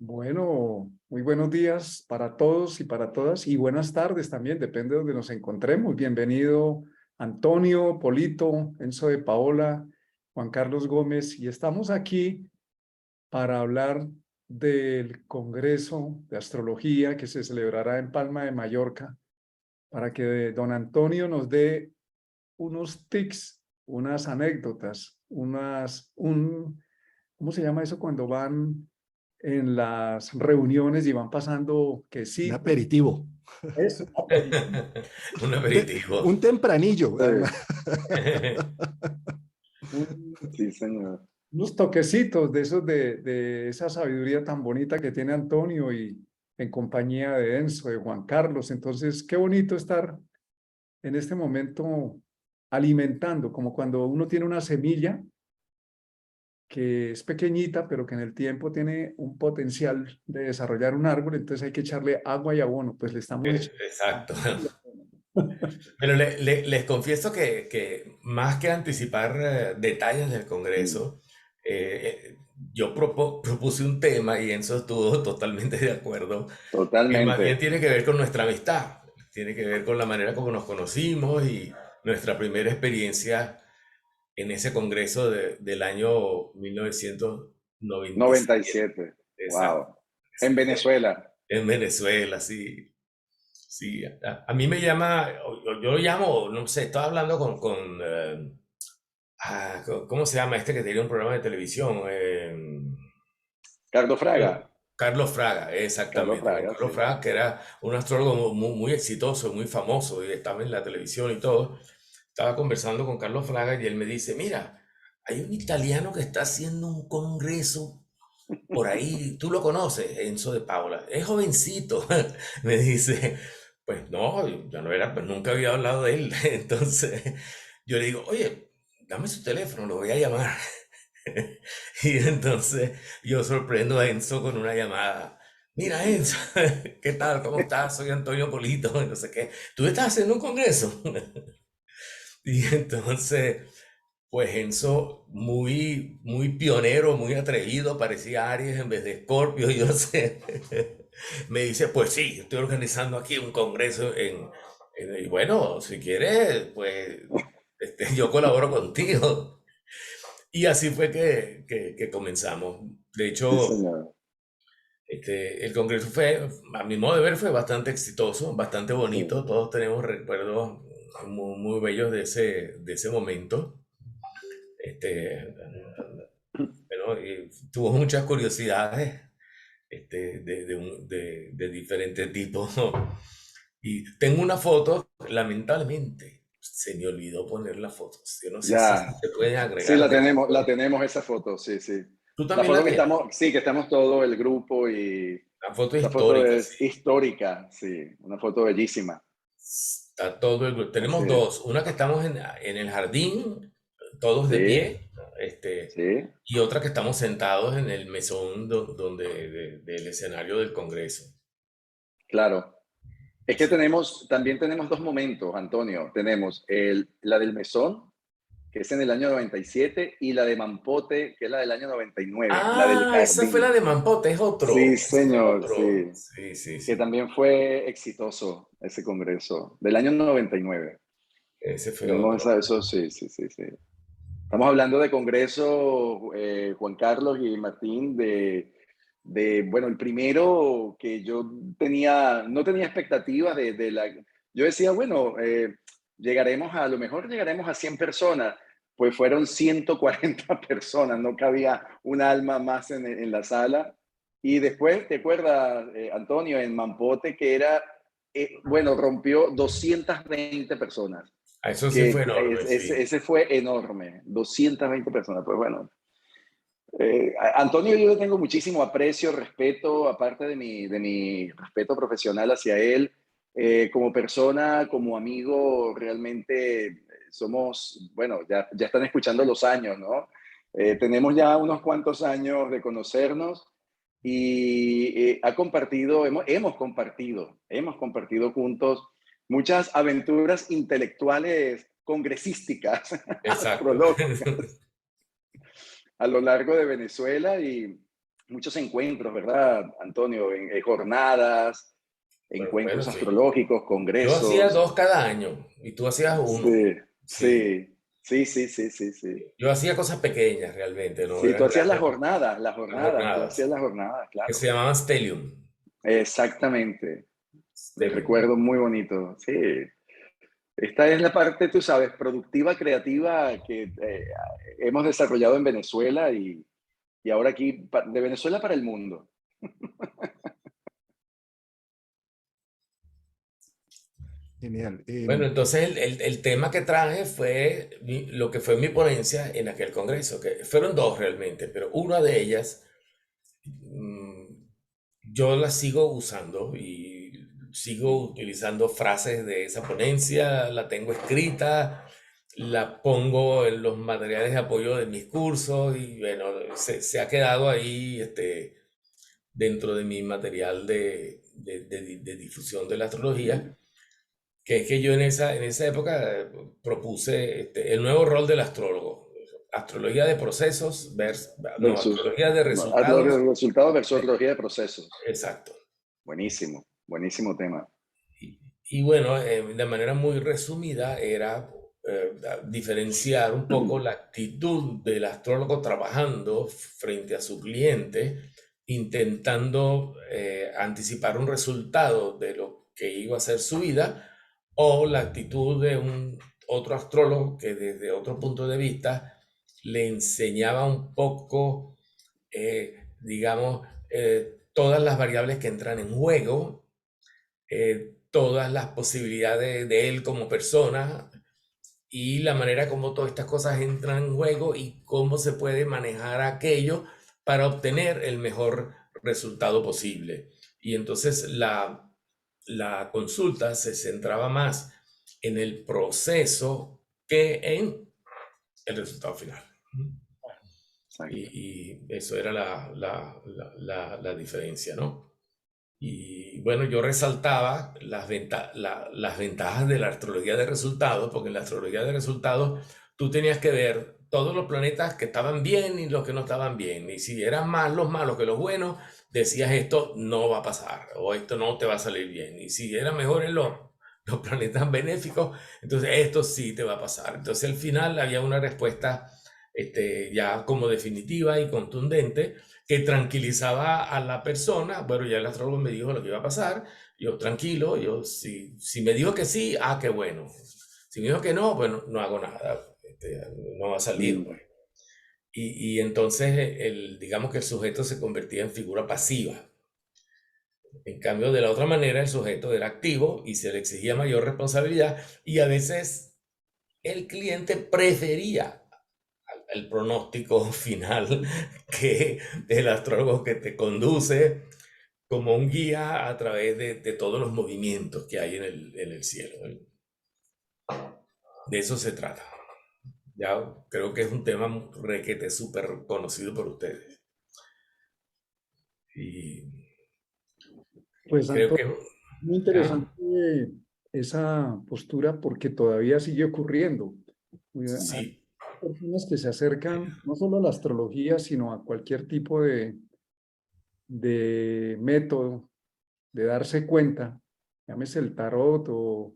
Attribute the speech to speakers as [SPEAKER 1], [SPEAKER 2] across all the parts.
[SPEAKER 1] Bueno, muy buenos días para todos y para todas y buenas tardes también, depende de donde nos encontremos. Bienvenido Antonio, Polito, Enzo de Paola, Juan Carlos Gómez y estamos aquí para hablar del Congreso de Astrología que se celebrará en Palma de Mallorca, para que don Antonio nos dé unos tics, unas anécdotas, ¿cómo se llama eso cuando van en las reuniones y van pasando que
[SPEAKER 2] Un
[SPEAKER 1] sí,
[SPEAKER 2] aperitivo,
[SPEAKER 1] eso, aperitivo,
[SPEAKER 3] Un
[SPEAKER 2] un
[SPEAKER 3] aperitivo.
[SPEAKER 2] tempranillo, además.
[SPEAKER 4] Sí,
[SPEAKER 1] un-
[SPEAKER 4] sí, señor.
[SPEAKER 1] unos toquecitos de esos de esa sabiduría tan bonita que tiene Antonio y en compañía de Enzo, de Juan Carlos. Entonces, qué bonito estar en este momento alimentando, como cuando uno tiene una semilla que es pequeñita, pero que en el tiempo tiene un potencial de desarrollar un árbol, entonces hay que echarle agua y abono, pues le estamos
[SPEAKER 3] Exacto.
[SPEAKER 1] echando.
[SPEAKER 3] Pero les confieso que más que anticipar detalles del
[SPEAKER 4] Mm,
[SPEAKER 3] Congreso, yo propuse un tema y Enzo estuvo totalmente de acuerdo, que más bien
[SPEAKER 4] Totalmente.
[SPEAKER 3] tiene que ver con nuestra amistad, tiene que ver con la manera como nos conocimos y nuestra primera experiencia en ese Congreso del año 1997.
[SPEAKER 4] 97.
[SPEAKER 3] Exacto.
[SPEAKER 4] Wow. En Venezuela.
[SPEAKER 3] En Venezuela, sí. Sí, a mí me llama, yo lo llamo, no sé, estaba hablando ¿cómo se llama este que tenía un programa de televisión?
[SPEAKER 4] Carlos Fraga.
[SPEAKER 3] Carlos Fraga,
[SPEAKER 4] Carlos
[SPEAKER 3] exactamente, con
[SPEAKER 4] Fraga,
[SPEAKER 3] Carlos
[SPEAKER 4] sí.
[SPEAKER 3] Fraga, que era un astrólogo muy, muy exitoso, muy famoso, y estaba en la televisión y todo. Estaba conversando con Carlos Fraga y él me dice, mira, hay un italiano que está haciendo un congreso por ahí, tú lo conoces, Enzo de Paula, es jovencito, me dice, pues no, yo no era, pues nunca había hablado de él, entonces yo le digo, oye, dame su teléfono, lo voy a llamar, y entonces yo sorprendo a Enzo con una llamada, mira Enzo, ¿qué tal? ¿Cómo estás? Soy Antonio Polito, y no sé qué, ¿tú estás haciendo un congreso? Y entonces pues Enzo, muy, muy pionero, muy atrevido, parecía Aries en vez de Escorpio, yo sé. Me dice, pues sí, estoy organizando aquí un congreso y bueno, si quieres, pues yo colaboro contigo. Y así fue que comenzamos. De
[SPEAKER 4] Sí,
[SPEAKER 3] hecho,
[SPEAKER 4] señor.
[SPEAKER 3] el congreso fue, a mi modo de ver, fue bastante exitoso, bastante
[SPEAKER 4] Sí.
[SPEAKER 3] bonito. Todos tenemos recuerdos muy, muy bellos de ese momento. Este, bueno, y tuvo muchas curiosidades de diferentes tipos. Y tengo una foto, lamentablemente, se me olvidó poner la foto. Yo no sé si
[SPEAKER 4] Ya.
[SPEAKER 3] se pueden
[SPEAKER 4] Sí,
[SPEAKER 3] agregar
[SPEAKER 4] la
[SPEAKER 3] después.
[SPEAKER 4] tenemos esa foto, sí, sí.
[SPEAKER 3] Tú
[SPEAKER 4] La
[SPEAKER 3] también
[SPEAKER 4] foto
[SPEAKER 3] la
[SPEAKER 4] que
[SPEAKER 3] tienes.
[SPEAKER 4] estamos, sí, que estamos todo el grupo y
[SPEAKER 3] La foto
[SPEAKER 4] esa foto
[SPEAKER 3] histórica, sí.
[SPEAKER 4] es histórica, sí, una foto bellísima.
[SPEAKER 3] Está todo el grupo.
[SPEAKER 4] Así
[SPEAKER 3] Tenemos
[SPEAKER 4] es.
[SPEAKER 3] dos. Una que estamos en el jardín, todos de
[SPEAKER 4] Sí,
[SPEAKER 3] pie,
[SPEAKER 4] sí,
[SPEAKER 3] y otra que estamos sentados en el mesón del escenario del Congreso.
[SPEAKER 4] claro. Es que
[SPEAKER 3] Sí.
[SPEAKER 4] también tenemos dos momentos, Antonio. Tenemos la del mesón, que es en el año 97, y la de Mampote, que es la del año 99, la del
[SPEAKER 3] Ah, esa fue la
[SPEAKER 4] jardín.
[SPEAKER 3] de Mampote, es
[SPEAKER 4] Sí,
[SPEAKER 3] otro. Ese es
[SPEAKER 4] señor,
[SPEAKER 3] otro.
[SPEAKER 4] sí.
[SPEAKER 3] Sí, sí,
[SPEAKER 4] Que
[SPEAKER 3] sí.
[SPEAKER 4] también fue exitoso ese congreso, del año 99.
[SPEAKER 3] Ese fue
[SPEAKER 4] Tenemos
[SPEAKER 3] otro.
[SPEAKER 4] eso, sí, sí, sí, sí. Estamos hablando de congreso, Juan Carlos y Martín, bueno, el primero que yo no tenía expectativas yo decía, bueno, a lo mejor llegaremos a 100 personas, pues fueron 140 personas, no cabía un alma más en la sala. Y después, ¿te acuerdas, Antonio, en Mampote, que era, bueno, rompió 220 personas?
[SPEAKER 3] Ah, eso sí fue enorme, sí.
[SPEAKER 4] Ese fue enorme, 220 personas. Pues bueno, Antonio, yo le tengo muchísimo aprecio, respeto, aparte de mi respeto profesional hacia él, como persona, como amigo, realmente somos, bueno, ya están escuchando los años, ¿no? Tenemos ya unos cuantos años de conocernos y hemos compartido juntos muchas aventuras intelectuales congresísticas,
[SPEAKER 3] Exacto.
[SPEAKER 4] astrológicas a lo largo de Venezuela muchos encuentros, ¿verdad, Antonio? Jornadas,
[SPEAKER 3] Bueno,
[SPEAKER 4] encuentros
[SPEAKER 3] sí.
[SPEAKER 4] astrológicos,
[SPEAKER 3] Yo hacía
[SPEAKER 4] congresos.
[SPEAKER 3] 2 cada año y tú hacías uno.
[SPEAKER 4] Sí,
[SPEAKER 3] Sí.
[SPEAKER 4] sí, sí, sí, sí, sí, sí.
[SPEAKER 3] Yo hacía cosas pequeñas realmente, no
[SPEAKER 4] Sí, tú
[SPEAKER 3] eran
[SPEAKER 4] hacías
[SPEAKER 3] grandes las
[SPEAKER 4] tú hacías
[SPEAKER 3] jornadas,
[SPEAKER 4] las jornadas,
[SPEAKER 3] que
[SPEAKER 4] claro.
[SPEAKER 3] se llamaban Stellium.
[SPEAKER 4] Exactamente. De
[SPEAKER 3] Stellium.
[SPEAKER 4] recuerdo muy bonito, sí. Esta es la parte, tú sabes, productiva, creativa que hemos desarrollado en Venezuela y ahora aquí, de Venezuela para el mundo.
[SPEAKER 1] Genial.
[SPEAKER 3] Bueno, entonces el tema que traje fue lo que fue mi ponencia en aquel congreso, que fueron dos realmente, pero una de ellas mm, yo la sigo usando y sigo utilizando frases de esa ponencia, la tengo escrita, la pongo en los materiales de apoyo de mis cursos y bueno, se ha quedado ahí dentro de mi material de difusión de la astrología, que es que yo en esa época propuse el nuevo rol del astrólogo. Astrología de procesos, no,
[SPEAKER 4] Versus,
[SPEAKER 3] astrología de
[SPEAKER 4] no,
[SPEAKER 3] resultados.
[SPEAKER 4] resultados versus astrología de procesos.
[SPEAKER 3] Exacto.
[SPEAKER 4] Buenísimo, buenísimo tema.
[SPEAKER 3] Y bueno, de manera muy resumida era diferenciar un poco la actitud del astrólogo trabajando frente a su cliente, intentando anticipar un resultado de lo que iba a ser su vida, o la actitud de un otro astrólogo que desde otro punto de vista le enseñaba un poco, digamos, todas las variables que entran en juego, todas las posibilidades de él como persona y la manera como todas estas cosas entran en juego y cómo se puede manejar aquello para obtener el mejor resultado posible. Y entonces la consulta se centraba más en el proceso que en el resultado final.
[SPEAKER 4] Exacto.
[SPEAKER 3] Y eso era la diferencia, ¿no? Y bueno, yo resaltaba las ventajas de la astrología de resultados, porque en la astrología de resultados tú tenías que ver todos los planetas que estaban bien y los que no estaban bien. Y si eran más los malos que los buenos, decías esto no va a pasar o esto no te va a salir bien. Y si eran mejores los planetas benéficos, entonces esto sí te va a pasar. Entonces al final había una respuesta ya como definitiva y contundente que tranquilizaba a la persona. Bueno, ya el astrólogo me dijo lo que iba a pasar, yo tranquilo, yo si me dijo que sí, qué bueno. Si me dijo que no, bueno, no hago nada, no va a salir, pues.
[SPEAKER 4] Mm,
[SPEAKER 3] Y entonces digamos que el sujeto se convertía en figura pasiva. En cambio, de la otra manera, el sujeto era activo y se le exigía mayor responsabilidad y a veces el cliente prefería el pronóstico final que el astrólogo que te conduce como un guía a través de todos los movimientos que hay en el cielo. De eso se trata. Ya creo que es un tema requete súper conocido por ustedes. Y
[SPEAKER 1] Pues
[SPEAKER 3] creo
[SPEAKER 1] Antonio,
[SPEAKER 3] que...
[SPEAKER 1] muy
[SPEAKER 3] Ah,
[SPEAKER 1] interesante esa postura porque todavía sigue ocurriendo. Hay
[SPEAKER 3] sí,
[SPEAKER 1] personas que se acercan no solo a la astrología, sino a cualquier tipo de método de darse cuenta, llámese el tarot o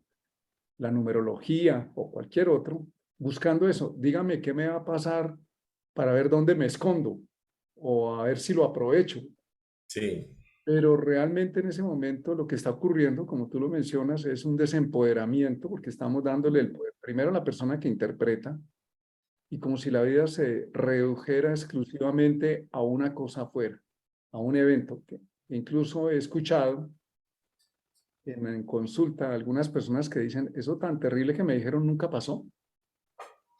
[SPEAKER 1] la numerología o cualquier otro, buscando eso. Dígame qué me va a pasar para ver dónde me escondo o a ver si lo aprovecho.
[SPEAKER 3] sí,
[SPEAKER 1] Pero realmente en ese momento lo que está ocurriendo, como tú lo mencionas, es un desempoderamiento porque estamos dándole el poder primero a la persona que interpreta y como si la vida se redujera exclusivamente a una cosa afuera, a un evento que incluso he escuchado en consulta a algunas personas que dicen, eso tan terrible que me dijeron nunca pasó,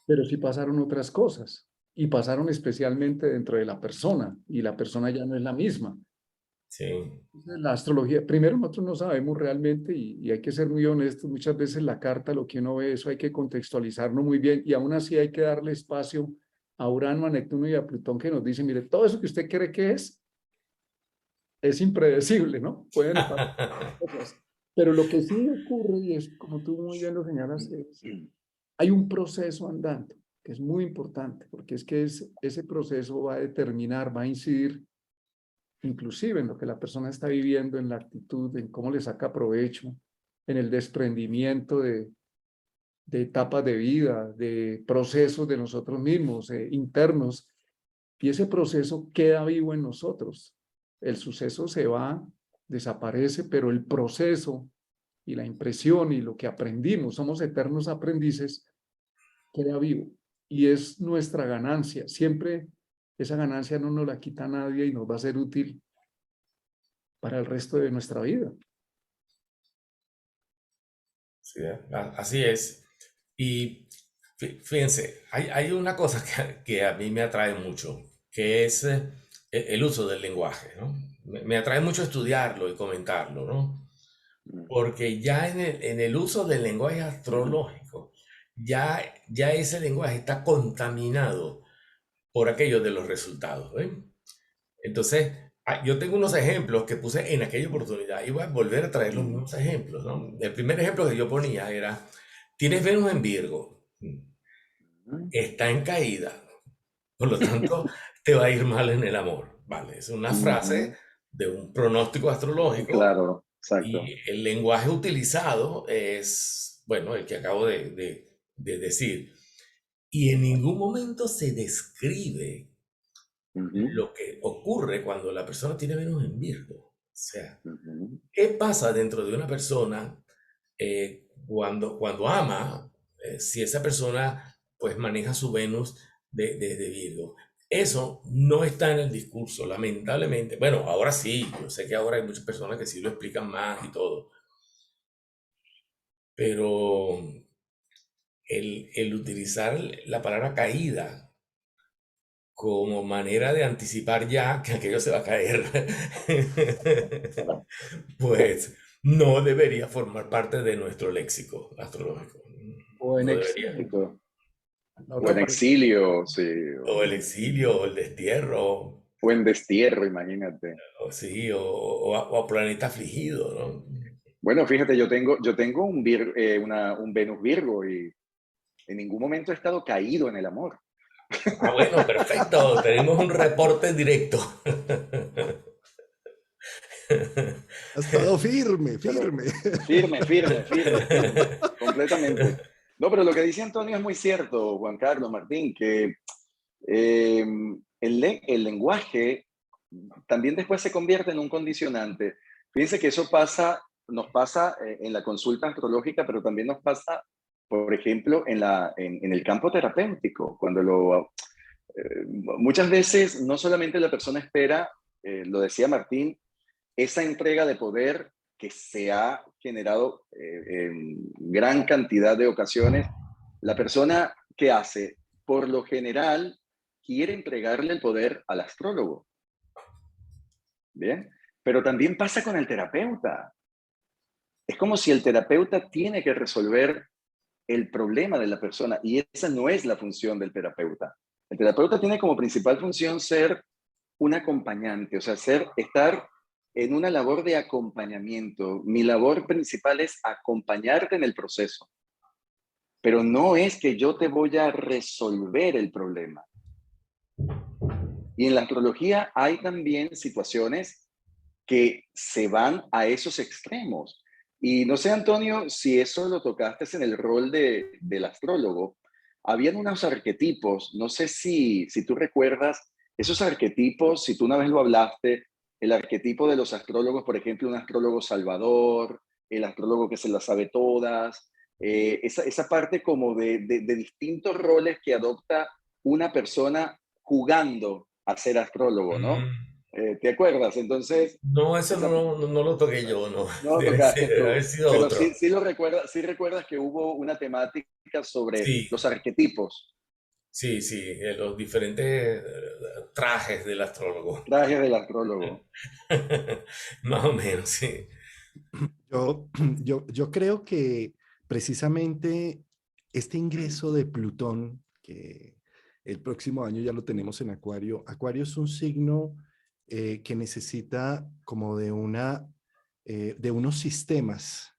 [SPEAKER 1] pero sí pasaron otras cosas y pasaron especialmente dentro de la persona y la persona ya no es la misma.
[SPEAKER 3] sí.
[SPEAKER 1] La astrología, primero nosotros no sabemos realmente y hay que ser muy honestos, muchas veces la carta, lo que uno ve, eso hay que contextualizarlo muy bien y aún así hay que darle espacio a Urano, a Neptuno y a Plutón que nos dicen, mire, todo eso que usted cree que es impredecible, ¿no? Pueden pasar cosas. Pero lo que sí ocurre, y es como tú muy bien lo señalas, es, hay un proceso andando que es muy importante, porque es que ese proceso va a determinar, va a incidir inclusive en lo que la persona está viviendo, en la actitud, en cómo le saca provecho, en el desprendimiento de etapas de vida, de procesos de nosotros mismos, internos, y ese proceso queda vivo en nosotros. El suceso se va, desaparece, pero el proceso y la impresión y lo que aprendimos, somos eternos aprendices, queda vivo. Y es nuestra ganancia. Siempre esa ganancia no nos la quita nadie y nos va a ser útil para el resto de nuestra vida.
[SPEAKER 3] Sí, así es. Y fíjense, hay una cosa que a mí me atrae mucho, que es el uso del lenguaje, ¿no? Me atrae mucho estudiarlo y comentarlo, ¿no? Porque ya en el uso del lenguaje astrológico, ya ese lenguaje está contaminado por aquello de los resultados, ¿ven? Entonces, yo tengo unos ejemplos que puse en aquella oportunidad y voy a volver a traer los mismos ejemplos, ¿no? El primer ejemplo que yo ponía era, tienes Venus en Virgo, está en caída, por lo tanto, te va a ir mal en el amor, ¿vale? Es una frase de un pronóstico astrológico
[SPEAKER 4] Claro, exacto.
[SPEAKER 3] y el lenguaje utilizado es, bueno, el que acabo de decir. Y en ningún momento se describe lo que ocurre cuando la persona tiene Venus en Virgo. O sea, ¿qué pasa dentro de una persona cuando ama? Si esa persona pues maneja su Venus de Virgo. Eso no está en el discurso, lamentablemente. Bueno, ahora sí, yo sé que ahora hay muchas personas que sí lo explican más y todo, pero el utilizar la palabra caída como manera de anticipar ya que aquello se va a caer, pues no debería formar parte de nuestro léxico astrológico.
[SPEAKER 1] O en
[SPEAKER 3] No debería.
[SPEAKER 1] exilio. La
[SPEAKER 4] O
[SPEAKER 1] otra
[SPEAKER 4] en
[SPEAKER 1] parte.
[SPEAKER 4] exilio, sí.
[SPEAKER 3] O el exilio, o el destierro,
[SPEAKER 4] O en destierro, imagínate.
[SPEAKER 3] o sí, o planeta afligido, ¿no?
[SPEAKER 4] Bueno, fíjate, yo tengo un Venus Virgo y en ningún momento he estado caído en el amor.
[SPEAKER 3] Ah, bueno, perfecto. Tenemos un reporte directo.
[SPEAKER 2] Ha estado firme,
[SPEAKER 4] Pero
[SPEAKER 2] firme.
[SPEAKER 4] firme, firme, firme, firme, completamente. No, pero lo que dice Antonio es muy cierto, Juan Carlos, Martín, que eh, el lenguaje también después se convierte en un condicionante. Fíjense que eso nos pasa en la consulta astrológica, pero también nos pasa, por ejemplo, en el campo terapéutico, muchas veces no solamente la persona espera, lo decía Martín, esa entrega de poder que se ha generado en gran cantidad de ocasiones, la persona que hace, por lo general, quiere entregarle el poder al astrólogo. ¿Bien? Pero también pasa con el terapeuta. Es como si el terapeuta tiene que resolver el problema de la persona y esa no es la función del terapeuta. El terapeuta tiene como principal función ser un acompañante, o sea, estar en una labor de acompañamiento. Mi labor principal es acompañarte en el proceso, pero no es que yo te voy a resolver el problema. Y en la astrología hay también situaciones que se van a esos extremos. Y no sé, Antonio, si eso lo tocaste en el rol del astrólogo. Habían unos arquetipos, no sé si tú recuerdas esos arquetipos, si tú una vez lo hablaste, el arquetipo de los astrólogos, por ejemplo, un astrólogo salvador, el astrólogo que se las sabe todas, esa parte como de distintos roles que adopta una persona jugando a ser astrólogo, ¿no?
[SPEAKER 3] Mm,
[SPEAKER 4] ¿Te acuerdas? Entonces,
[SPEAKER 3] no, eso
[SPEAKER 4] esa,
[SPEAKER 3] no lo toqué yo, no.
[SPEAKER 4] no lo tocaste
[SPEAKER 3] Debe
[SPEAKER 4] tú,
[SPEAKER 3] haber sido
[SPEAKER 4] pero
[SPEAKER 3] otro.
[SPEAKER 4] sí lo recuerdas, sí recuerdas que hubo una temática sobre
[SPEAKER 3] Sí,
[SPEAKER 4] los arquetipos,
[SPEAKER 3] sí, sí, los diferentes trajes del astrólogo.
[SPEAKER 4] trajes del astrólogo.
[SPEAKER 3] Más o menos, sí.
[SPEAKER 2] Yo creo que precisamente este ingreso de Plutón, que el próximo año ya lo tenemos en Acuario, Acuario es un signo que necesita como de unos sistemas,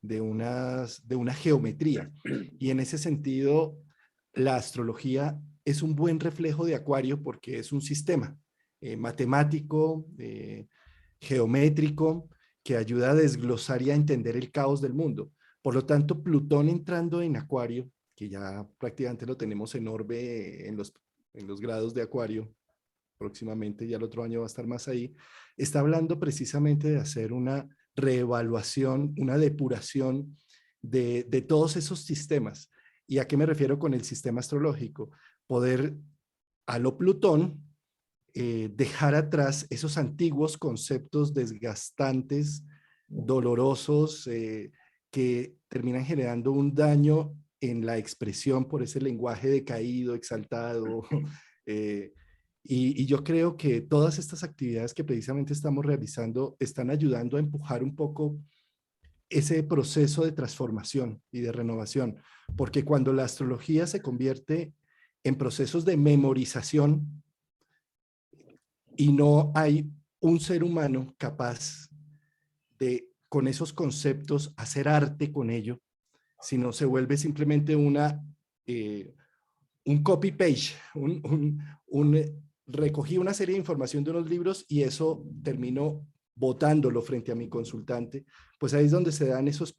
[SPEAKER 2] de una geometría. Y en ese sentido, la astrología es un buen reflejo de Acuario porque es un sistema. matemático, geométrico, que ayuda a desglosar y a entender el caos del mundo. Por lo tanto, Plutón entrando en Acuario, que ya prácticamente lo tenemos en orbe en los grados de Acuario, próximamente, ya el otro año va a estar más ahí, está hablando precisamente de hacer una reevaluación, una depuración de todos esos sistemas. ¿Y a qué me refiero con el sistema astrológico? Poder, a lo Plutón, dejar atrás esos antiguos conceptos desgastantes, dolorosos, que terminan generando un daño en la expresión por ese lenguaje decaído, exaltado. Y yo creo que todas estas actividades que precisamente estamos realizando están ayudando a empujar un poco ese proceso de transformación y de renovación, porque cuando la astrología se convierte en procesos de memorización y no hay un ser humano capaz de, con esos conceptos, hacer arte con ello, sino se vuelve simplemente un copy-page, recogí una serie de información de unos libros y eso terminó botándolo frente a mi consultante, pues ahí es donde se dan esos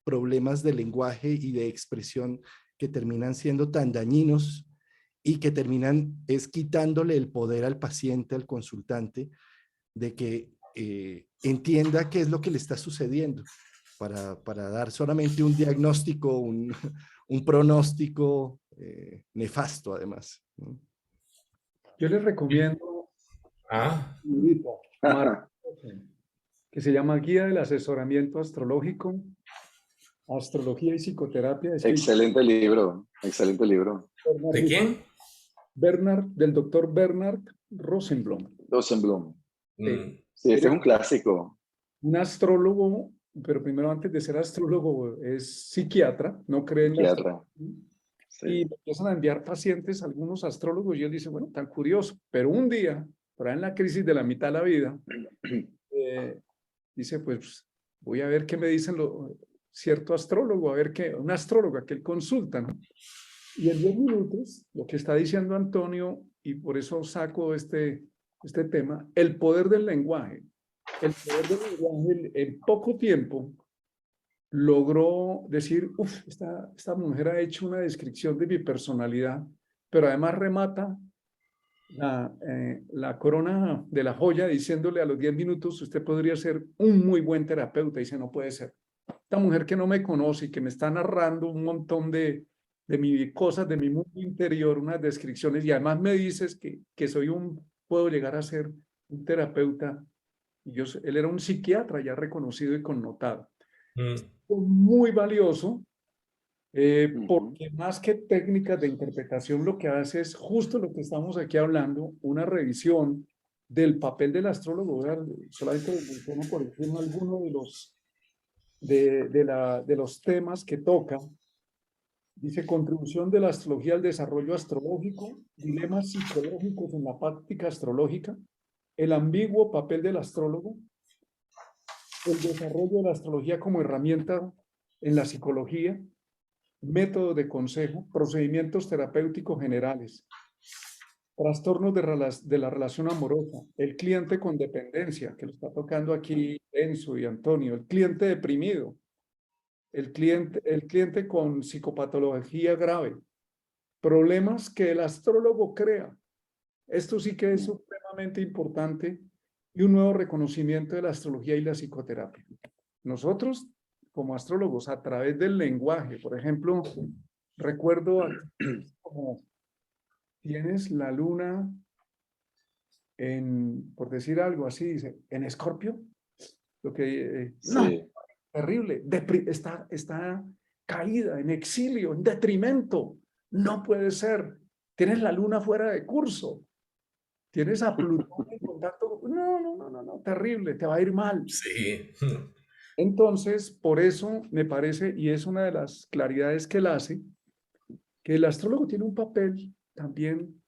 [SPEAKER 2] problemas de lenguaje y de expresión que terminan siendo tan dañinos y que terminan quitándole el poder al paciente, al consultante, de que entienda qué es lo que le está sucediendo para dar solamente un diagnóstico, un pronóstico nefasto además, ¿no?
[SPEAKER 1] Yo les recomiendo
[SPEAKER 3] Ah,
[SPEAKER 1] un libro que se llama Guía del Asesoramiento Astrológico, Astrología y Psicoterapia, escrito
[SPEAKER 4] Excelente libro, excelente libro.
[SPEAKER 1] por
[SPEAKER 3] ¿de quién?
[SPEAKER 1] del doctor Bernard Rosenblum.
[SPEAKER 4] Rosenblum.
[SPEAKER 3] Mm,
[SPEAKER 4] Sí,
[SPEAKER 1] Él
[SPEAKER 4] este es
[SPEAKER 1] es
[SPEAKER 4] un clásico.
[SPEAKER 1] un astrólogo, pero primero antes de ser astrólogo es psiquiatra, no cree en la
[SPEAKER 4] Psiquiatra.
[SPEAKER 1] astrología.
[SPEAKER 4] Sí.
[SPEAKER 1] Y le empiezan a enviar pacientes a algunos astrólogos y él dice, bueno, tan curioso, pero un día, por ahí en la crisis de la mitad de la vida, dice, pues voy a ver qué me dicen cierto astrólogo, a ver qué, una astróloga que él consulta, ¿no? Y en 10 minutos, lo que está diciendo Antonio, y por eso saco este tema, el poder del lenguaje. El poder del lenguaje en poco tiempo logró decir, uff, esta mujer ha hecho una descripción de mi personalidad, pero además remata la corona de la joya diciéndole a los 10 minutos, usted podría ser un muy buen terapeuta. Y dice, no puede ser. Esta mujer que no me conoce y que me está narrando un montón de mis cosas, de mi mundo interior, unas descripciones, y además me dices que puedo llegar a ser un terapeuta. Y él era un psiquiatra ya reconocido y connotado.
[SPEAKER 3] mm.
[SPEAKER 1] Muy valioso,
[SPEAKER 4] Ujú.
[SPEAKER 1] porque más que técnicas de interpretación, lo que hace es justo lo que estamos aquí hablando, una revisión del papel del astrólogo. Solamente menciono por ejemplo algunos de los temas que toca. Dice, contribución de la astrología al desarrollo astrológico, dilemas psicológicos en la práctica astrológica, el ambiguo papel del astrólogo, el desarrollo de la astrología como herramienta en la psicología, métodos de consejo, procedimientos terapéuticos generales, trastornos de la relación amorosa, el cliente con dependencia, que lo está tocando aquí Enzo y Antonio, el cliente deprimido, el cliente con psicopatología grave, problemas que el astrólogo crea. Esto sí que es supremamente importante y un nuevo reconocimiento de la astrología y la psicoterapia. Nosotros, como astrólogos, a través del lenguaje, por ejemplo, recuerdo como tienes la luna por decir algo así, dice, en Escorpio, lo que, no,
[SPEAKER 4] Sí.
[SPEAKER 1] terrible, está caída, en exilio, en detrimento, no puede ser, tienes la luna fuera de curso, tienes a Plutón en contacto, no, terrible, te va a ir mal.
[SPEAKER 3] Sí.
[SPEAKER 1] Entonces, por eso me parece, y es una de las claridades que él hace, que el astrólogo tiene un papel también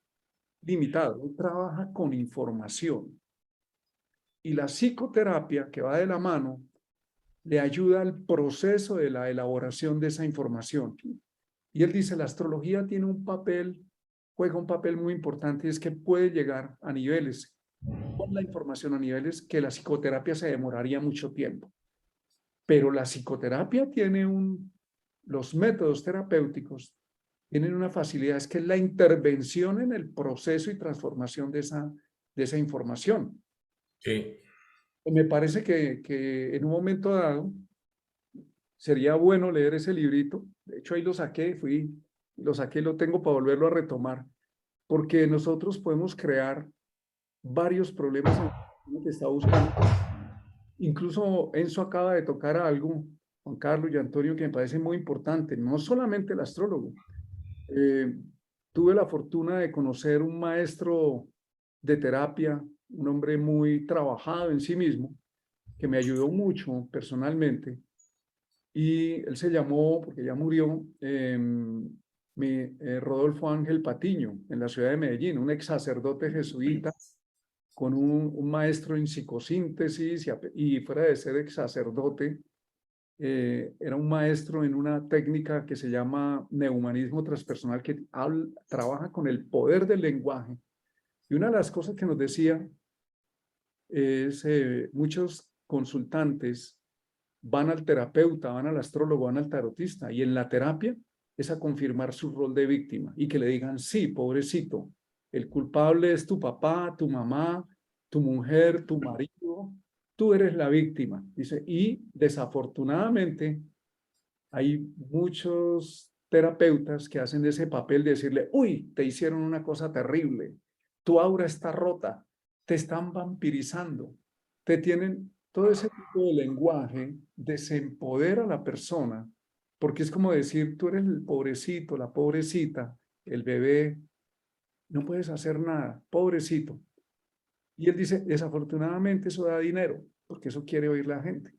[SPEAKER 1] limitado, él trabaja con información. Y la psicoterapia, que va de la mano, le ayuda al proceso de la elaboración de esa información. Y él dice, la astrología tiene un papel juega un papel muy importante y es que puede llegar a niveles, con la información a niveles que la psicoterapia se demoraría mucho tiempo. Pero la psicoterapia tiene los métodos terapéuticos tienen una facilidad, es que es la intervención en el proceso y transformación de esa información.
[SPEAKER 3] Sí.
[SPEAKER 1] Me parece que en un momento dado sería bueno leer ese librito. De hecho, ahí lo saqué, lo saqué y lo tengo para volverlo a retomar, porque nosotros podemos crear varios problemas en lo que está buscando. Incluso Enzo acaba de tocar algo, Juan Carlos y Antonio, que me parece muy importante, no solamente el astrólogo. Tuve la fortuna de conocer un maestro de terapia, un hombre muy trabajado en sí mismo, que me ayudó mucho personalmente. Y él se llamó, porque ya murió, Rodolfo Ángel Patiño, en la ciudad de Medellín, un ex sacerdote jesuita con un maestro en psicosíntesis y fuera de ser ex sacerdote, era un maestro en una técnica que se llama neumanismo transpersonal, que trabaja con el poder del lenguaje. Y una de las cosas que nos decía es, muchos consultantes van al terapeuta, van al astrólogo, van al tarotista, y en la terapia es a confirmar su rol de víctima y que le digan, sí, pobrecito, el culpable es tu papá, tu mamá, tu mujer, tu marido, tú eres la víctima, dice, y desafortunadamente hay muchos terapeutas que hacen ese papel de decirle, uy, te hicieron una cosa terrible, tu aura está rota, te están vampirizando, te tienen todo ese tipo de lenguaje, desempodera a la persona, porque es como decir, tú eres el pobrecito, la pobrecita, el bebé, no puedes hacer nada, pobrecito. Y él dice, desafortunadamente eso da dinero, porque eso quiere oír la gente,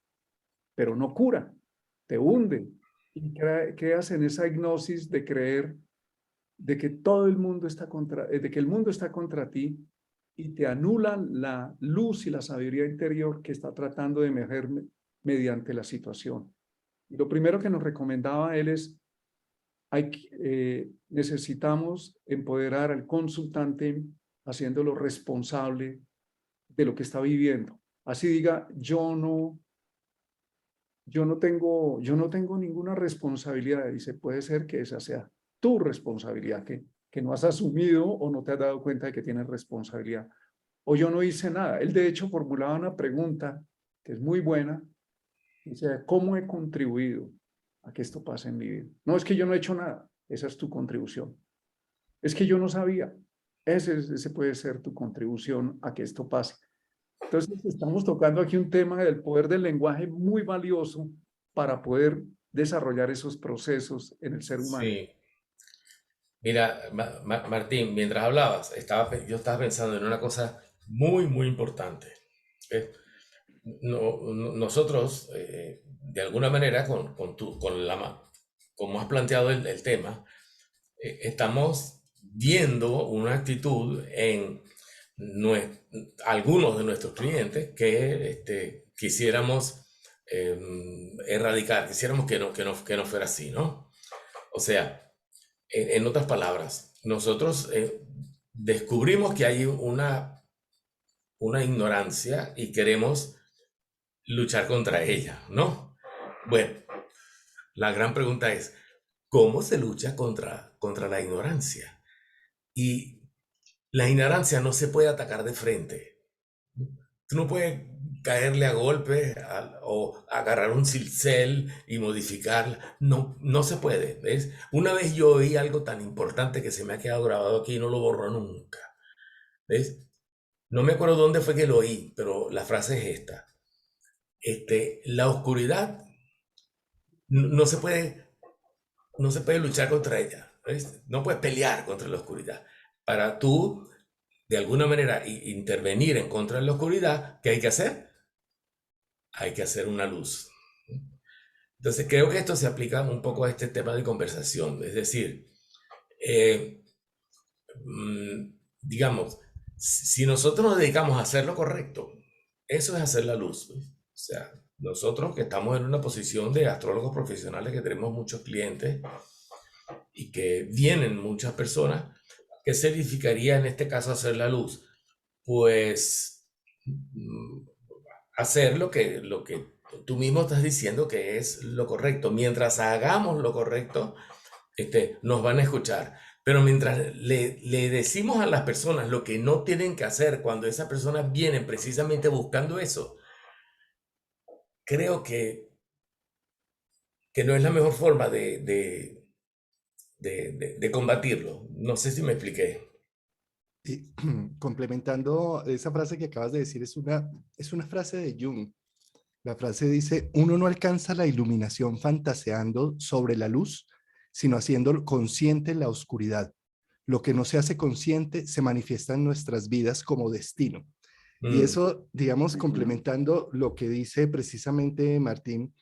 [SPEAKER 1] pero no cura, te hunde y quedas en esa hipnosis de creer de que todo el mundo está de que el mundo está contra ti y te anulan la luz y la sabiduría interior que está tratando de emerger mediante la situación. Y lo primero que nos recomendaba él es, necesitamos empoderar al consultante haciéndolo responsable de lo que está viviendo. Así diga, yo no tengo ninguna responsabilidad. Dice, puede ser que esa sea tu responsabilidad, que no has asumido o no te has dado cuenta de que tienes responsabilidad. O yo no hice nada. Él de hecho formulaba una pregunta que es muy buena. Dice, ¿cómo he contribuido a que esto pase en mi vida? No, es que yo no he hecho nada. Esa es tu contribución. Es que yo no sabía. Ese puede ser tu contribución a que esto pase. Entonces, estamos tocando aquí un tema del poder del lenguaje muy valioso para poder desarrollar esos procesos en el ser humano.
[SPEAKER 3] Sí. Mira, Martín, mientras hablabas, yo estaba pensando en una cosa muy, muy importante. ¿Eh? Nosotros, de alguna manera, como has planteado el tema, estamos viendo una actitud en algunos de nuestros clientes que quisiéramos erradicar, quisiéramos que no fuera así, ¿no? O sea, en otras palabras, nosotros descubrimos que hay una ignorancia y queremos luchar contra ella, ¿no? Bueno, la gran pregunta es, ¿cómo se lucha contra la ignorancia? Y la ignorancia no se puede atacar de frente. Tú no puedes caerle a golpe o agarrar un cincel y modificarla. No, no se puede. ¿Ves? Una vez yo oí algo tan importante que se me ha quedado grabado aquí y no lo borro nunca. ¿Ves? No me acuerdo dónde fue que lo oí, pero la frase es esta. La oscuridad no se puede luchar contra ella. ¿Ves? No puedes pelear contra la oscuridad. Para tú, de alguna manera, intervenir en contra de la oscuridad, ¿qué hay que hacer? Hay que hacer una luz. Entonces, creo que esto se aplica un poco a este tema de conversación. Es decir, eh, digamos, si nosotros nos dedicamos a hacer lo correcto, eso es hacer la luz. ¿Ves? O sea, nosotros que estamos en una posición de astrólogos profesionales, que tenemos muchos clientes y que vienen muchas personas, ¿qué significaría en este caso hacer la luz? Pues hacer lo que tú mismo estás diciendo que es lo correcto. Mientras hagamos lo correcto, nos van a escuchar. Pero mientras le decimos a las personas lo que no tienen que hacer cuando esas personas vienen precisamente buscando eso, creo que no es la mejor forma de combatirlo. No sé si me expliqué.
[SPEAKER 2] Y complementando esa frase que acabas de decir, es una frase de Jung. La frase dice, uno no alcanza la iluminación fantaseando sobre la luz, sino haciendo consciente la oscuridad. Lo que no se hace consciente se manifiesta en nuestras vidas como destino. Y
[SPEAKER 3] Mm,
[SPEAKER 2] eso, digamos,
[SPEAKER 4] Ujú.
[SPEAKER 2] complementando lo que dice precisamente Martín,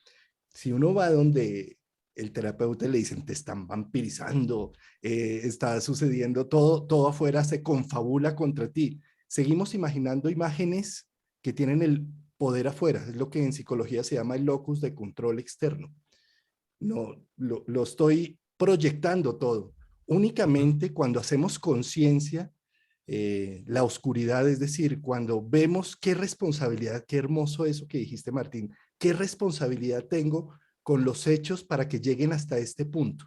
[SPEAKER 2] si uno va donde el terapeuta le dicen, te están vampirizando, está sucediendo todo, todo afuera se confabula contra ti. Seguimos imaginando imágenes que tienen el poder afuera, es lo que en psicología se llama el locus de control externo. No, lo estoy proyectando todo. Únicamente cuando hacemos conciencia, la oscuridad, es decir, cuando vemos qué responsabilidad, qué hermoso eso que dijiste, Martín, qué responsabilidad tengo con los hechos para que lleguen hasta este punto.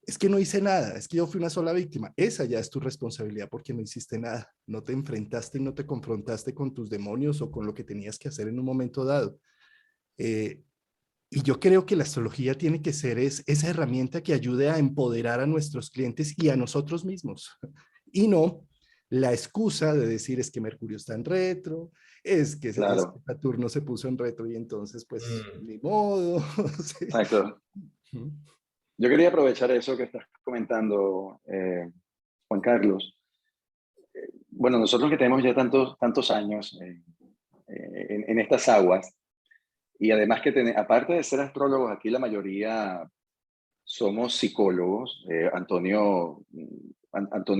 [SPEAKER 2] Es que no hice nada, es que yo fui una sola víctima. Esa ya es tu responsabilidad porque no hiciste nada. No te enfrentaste y no te confrontaste con tus demonios o con lo que tenías que hacer en un momento dado. Eh, y yo creo que la astrología tiene que ser esa herramienta que ayude a empoderar a nuestros clientes y a nosotros mismos. Y no la excusa de decir es que Mercurio está en retro, es que
[SPEAKER 4] Claro,
[SPEAKER 2] Saturno se puso en retro y entonces pues
[SPEAKER 3] mm.
[SPEAKER 2] ni modo. Sí.
[SPEAKER 4] exacto. Yo quería aprovechar eso que estás comentando, Juan Carlos. Bueno, nosotros que tenemos ya tantos años en estas aguas, y además que aparte de ser astrólogos, aquí la mayoría somos psicólogos. Antonio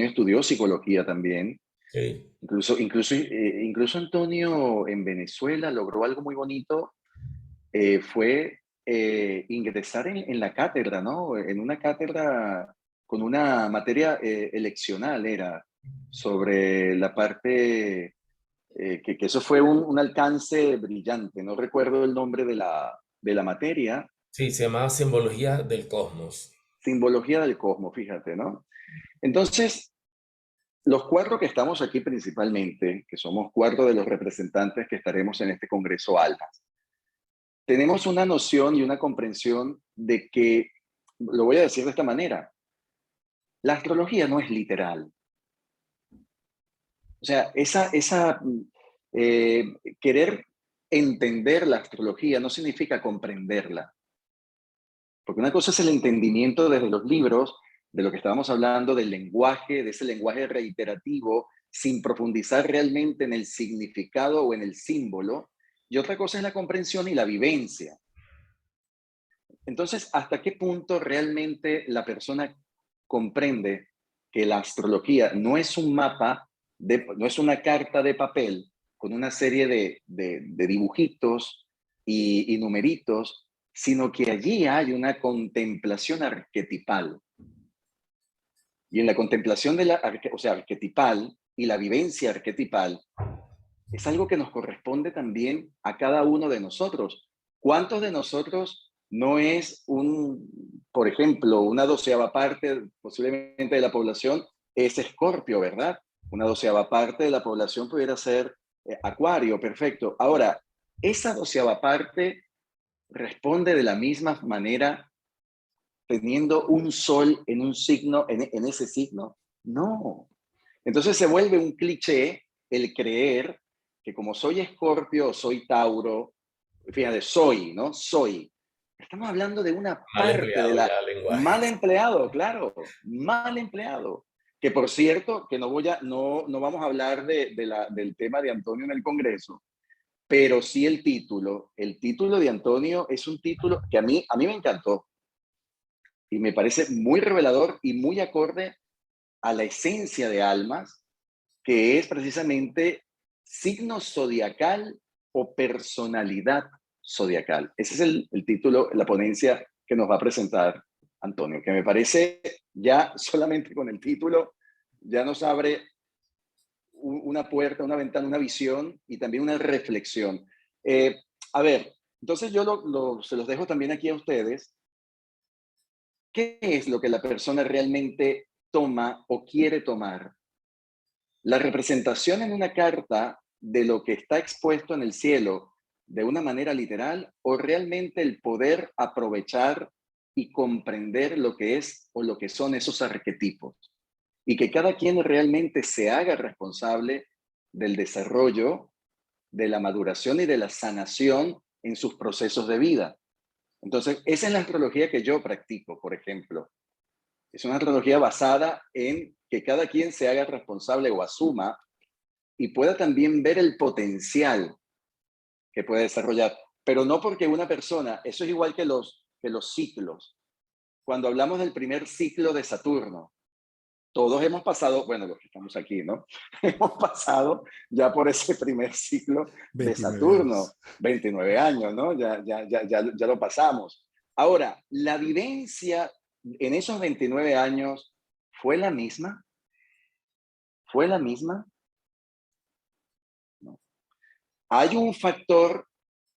[SPEAKER 4] estudió psicología también.
[SPEAKER 3] Sí.
[SPEAKER 4] Incluso Antonio en Venezuela logró algo muy bonito. Fue ingresar en la cátedra, ¿no? En una cátedra con una materia eleccional, era sobre la parte, que eso fue un alcance brillante. No recuerdo el nombre de la materia.
[SPEAKER 3] Sí, se llamaba Simbología del Cosmos.
[SPEAKER 4] Simbología del cosmos, fíjate, ¿no? Entonces, los cuatro que estamos aquí principalmente, que somos cuatro de los representantes que estaremos en este Congreso Almas, tenemos una noción y una comprensión de que, lo voy a decir de esta manera, la astrología no es literal. O sea, eh, querer entender la astrología no significa comprenderla. Porque una cosa es el entendimiento desde los libros, de lo que estábamos hablando, del lenguaje, de ese lenguaje reiterativo, sin profundizar realmente en el significado o en el símbolo. Y otra cosa es la comprensión y la vivencia. Entonces, ¿hasta qué punto realmente la persona comprende que la astrología no es un mapa, no es una carta de papel con una serie de dibujitos y numeritos, sino que allí hay una contemplación arquetipal? Y en la contemplación arquetipal y la vivencia arquetipal es algo que nos corresponde también a cada uno de nosotros. ¿Cuántos de nosotros no es por ejemplo, una 12ª parte posiblemente de la población es Escorpio, ¿verdad? Una 12ª parte de la población pudiera ser Acuario, perfecto. Ahora, esa 12ª parte responde de la misma manera teniendo un sol en un signo, en ese signo. No. Entonces se vuelve un cliché el creer que como soy Escorpio, soy Tauro, fíjate, soy, ¿no? Soy. Estamos hablando de una
[SPEAKER 3] Mal
[SPEAKER 4] parte de
[SPEAKER 3] empleado
[SPEAKER 4] la...
[SPEAKER 3] ya el lenguaje.
[SPEAKER 4] Mal empleado, claro, mal empleado. Que por cierto, que no vamos a hablar del tema de Antonio en el Congreso, pero sí el título de Antonio es un título que a mí me encantó y me parece muy revelador y muy acorde a la esencia de Almas, que es precisamente signo zodiacal o personalidad zodiacal. Ese es el título, la ponencia que nos va a presentar Antonio, que me parece ya solamente con el título ya nos abre una puerta, una ventana, una visión y también una reflexión. A ver, entonces yo se los dejo también aquí a ustedes. ¿Qué es lo que la persona realmente toma o quiere tomar? La representación en una carta de lo que está expuesto en el cielo de una manera literal o realmente el poder aprovechar y comprender lo que es o lo que son esos arquetipos y que cada quien realmente se haga responsable del desarrollo, de la maduración y de la sanación en sus procesos de vida. Entonces, esa es la astrología que yo practico, por ejemplo. Es una astrología basada en que cada quien se haga responsable o asuma y pueda también ver el potencial que puede desarrollar. Pero no porque una persona, eso es igual que los ciclos. Cuando hablamos del primer ciclo de Saturno, todos hemos pasado, bueno, los que estamos aquí, ¿no? Hemos pasado ya por ese primer ciclo de
[SPEAKER 2] 29
[SPEAKER 4] Saturno,
[SPEAKER 2] años.
[SPEAKER 4] 29 años, ¿no? Ya lo pasamos. Ahora, la vivencia en esos 29 años fue la misma. ¿Fue la misma? No. Hay un factor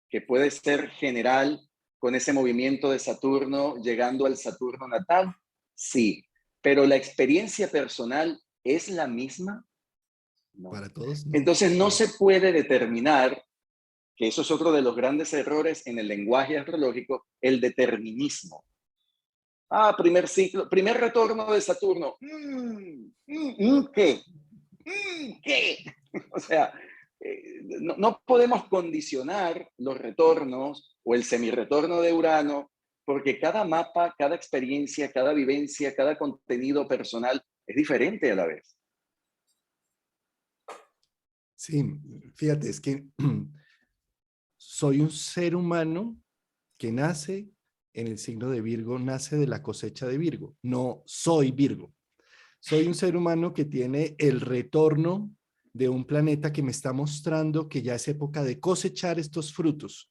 [SPEAKER 4] que puede ser general con ese movimiento de Saturno llegando al Saturno natal, sí, pero la experiencia personal es la misma, no.
[SPEAKER 2] Para todos, no.
[SPEAKER 4] Entonces no se puede determinar, que eso es otro de los grandes errores en el lenguaje astrológico, el determinismo. Ah, primer ciclo, primer retorno de Saturno. ¿Qué? ¿Qué? O sea, no podemos condicionar los retornos o el semirretorno de Urano, porque cada mapa, cada experiencia, cada vivencia, cada contenido personal es diferente a la vez.
[SPEAKER 2] Sí, fíjate, es que soy un ser humano que nace en el signo de Virgo, nace de la cosecha de Virgo. No soy Virgo. Soy un ser humano que tiene el retorno de un planeta que me está mostrando que ya es época de cosechar estos frutos.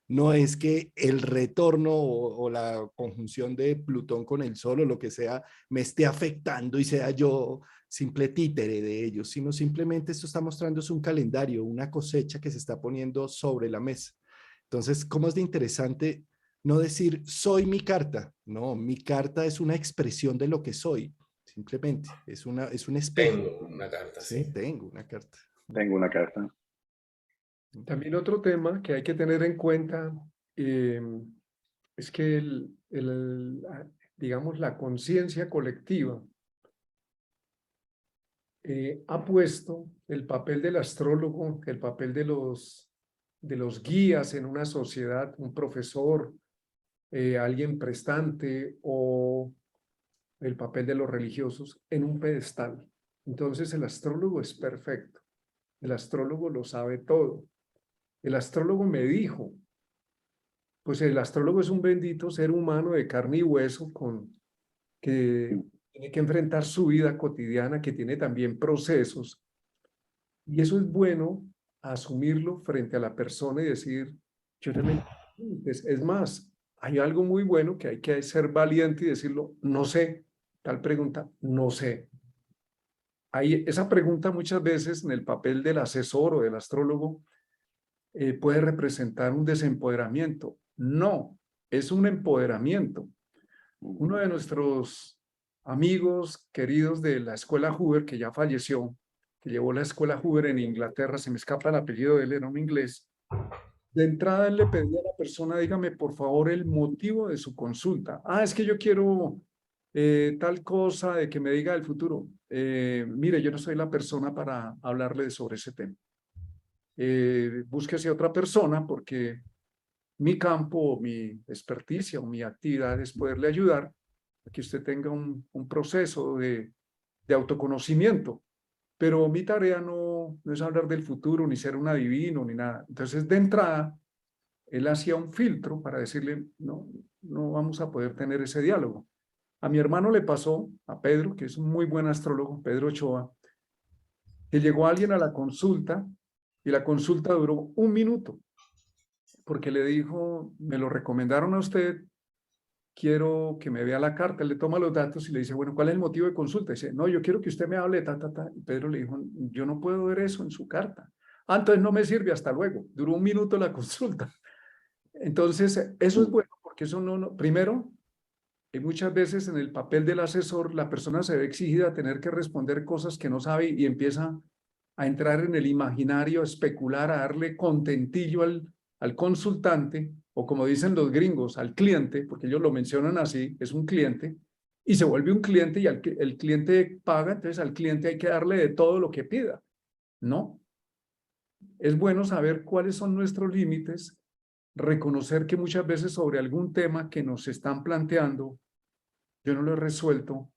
[SPEAKER 2] No es que el retorno o la conjunción de Plutón con el Sol o lo que sea me esté afectando y sea yo simple títere de ellos, sino simplemente esto está mostrando es un calendario, una cosecha que se está poniendo sobre la mesa. Entonces, ¿cómo es de interesante no decir soy mi carta? No, mi carta es una expresión de lo que soy. Simplemente es un espejo.
[SPEAKER 3] Tengo una carta,
[SPEAKER 2] Sí,
[SPEAKER 3] sí.
[SPEAKER 2] tengo una carta.
[SPEAKER 4] Tengo una carta.
[SPEAKER 1] También otro tema que hay que tener en cuenta es que digamos, la conciencia colectiva ha puesto el papel del astrólogo, el papel de los guías en una sociedad, un profesor, alguien prestante o el papel de los religiosos en un pedestal. Entonces el astrólogo es perfecto, el astrólogo lo sabe todo. El astrólogo me dijo, pues el astrólogo es un bendito ser humano de carne y hueso que tiene que enfrentar su vida cotidiana, que tiene también procesos. Y eso es bueno asumirlo frente a la persona y decir, yo también, es más, hay algo muy bueno que hay que ser valiente y decirlo, no sé, tal pregunta, no sé. Esa pregunta muchas veces en el papel del asesor o del astrólogo puede representar un desempoderamiento. No, es un empoderamiento. Uno de nuestros amigos queridos de la escuela Hoover, que ya falleció, que llevó la escuela Hoover en Inglaterra, se me escapa el apellido de él, era un inglés. De entrada él le pedía a la persona, dígame por favor el motivo de su consulta. Ah, es que yo quiero tal cosa de que me diga el futuro. Mire, yo no soy la persona para hablarle sobre ese tema. Búsquese otra persona porque mi campo, mi experticia o mi actividad es poderle ayudar a que usted tenga un proceso de autoconocimiento. Pero mi tarea no es hablar del futuro, ni ser un adivino, ni nada. Entonces, de entrada, él hacía un filtro para decirle, no vamos a poder tener ese diálogo. A mi hermano le pasó, a Pedro, que es un muy buen astrólogo, Pedro Ochoa, que llegó alguien a la consulta y la consulta duró 1 minuto, porque le dijo, me lo recomendaron a usted quiero que me vea la carta. Él le toma los datos y le dice, bueno, ¿cuál es el motivo de consulta? Dice, no, yo quiero que usted me hable, ta, ta, ta. Y Pedro le dijo, yo no puedo ver eso en su carta. Ah, entonces no me sirve, hasta luego. Duró 1 minuto la consulta. Entonces, eso es bueno, porque eso primero, muchas veces en el papel del asesor, la persona se ve exigida a tener que responder cosas que no sabe y empieza a entrar en el imaginario, a especular, a darle contentillo al consultante, o como dicen los gringos, al cliente, porque ellos lo mencionan así, es un cliente, y se vuelve un cliente y el cliente paga, entonces al cliente hay que darle de todo lo que pida. No. Es bueno saber cuáles son nuestros límites, reconocer que muchas veces sobre algún tema que nos están planteando, yo no lo he resuelto,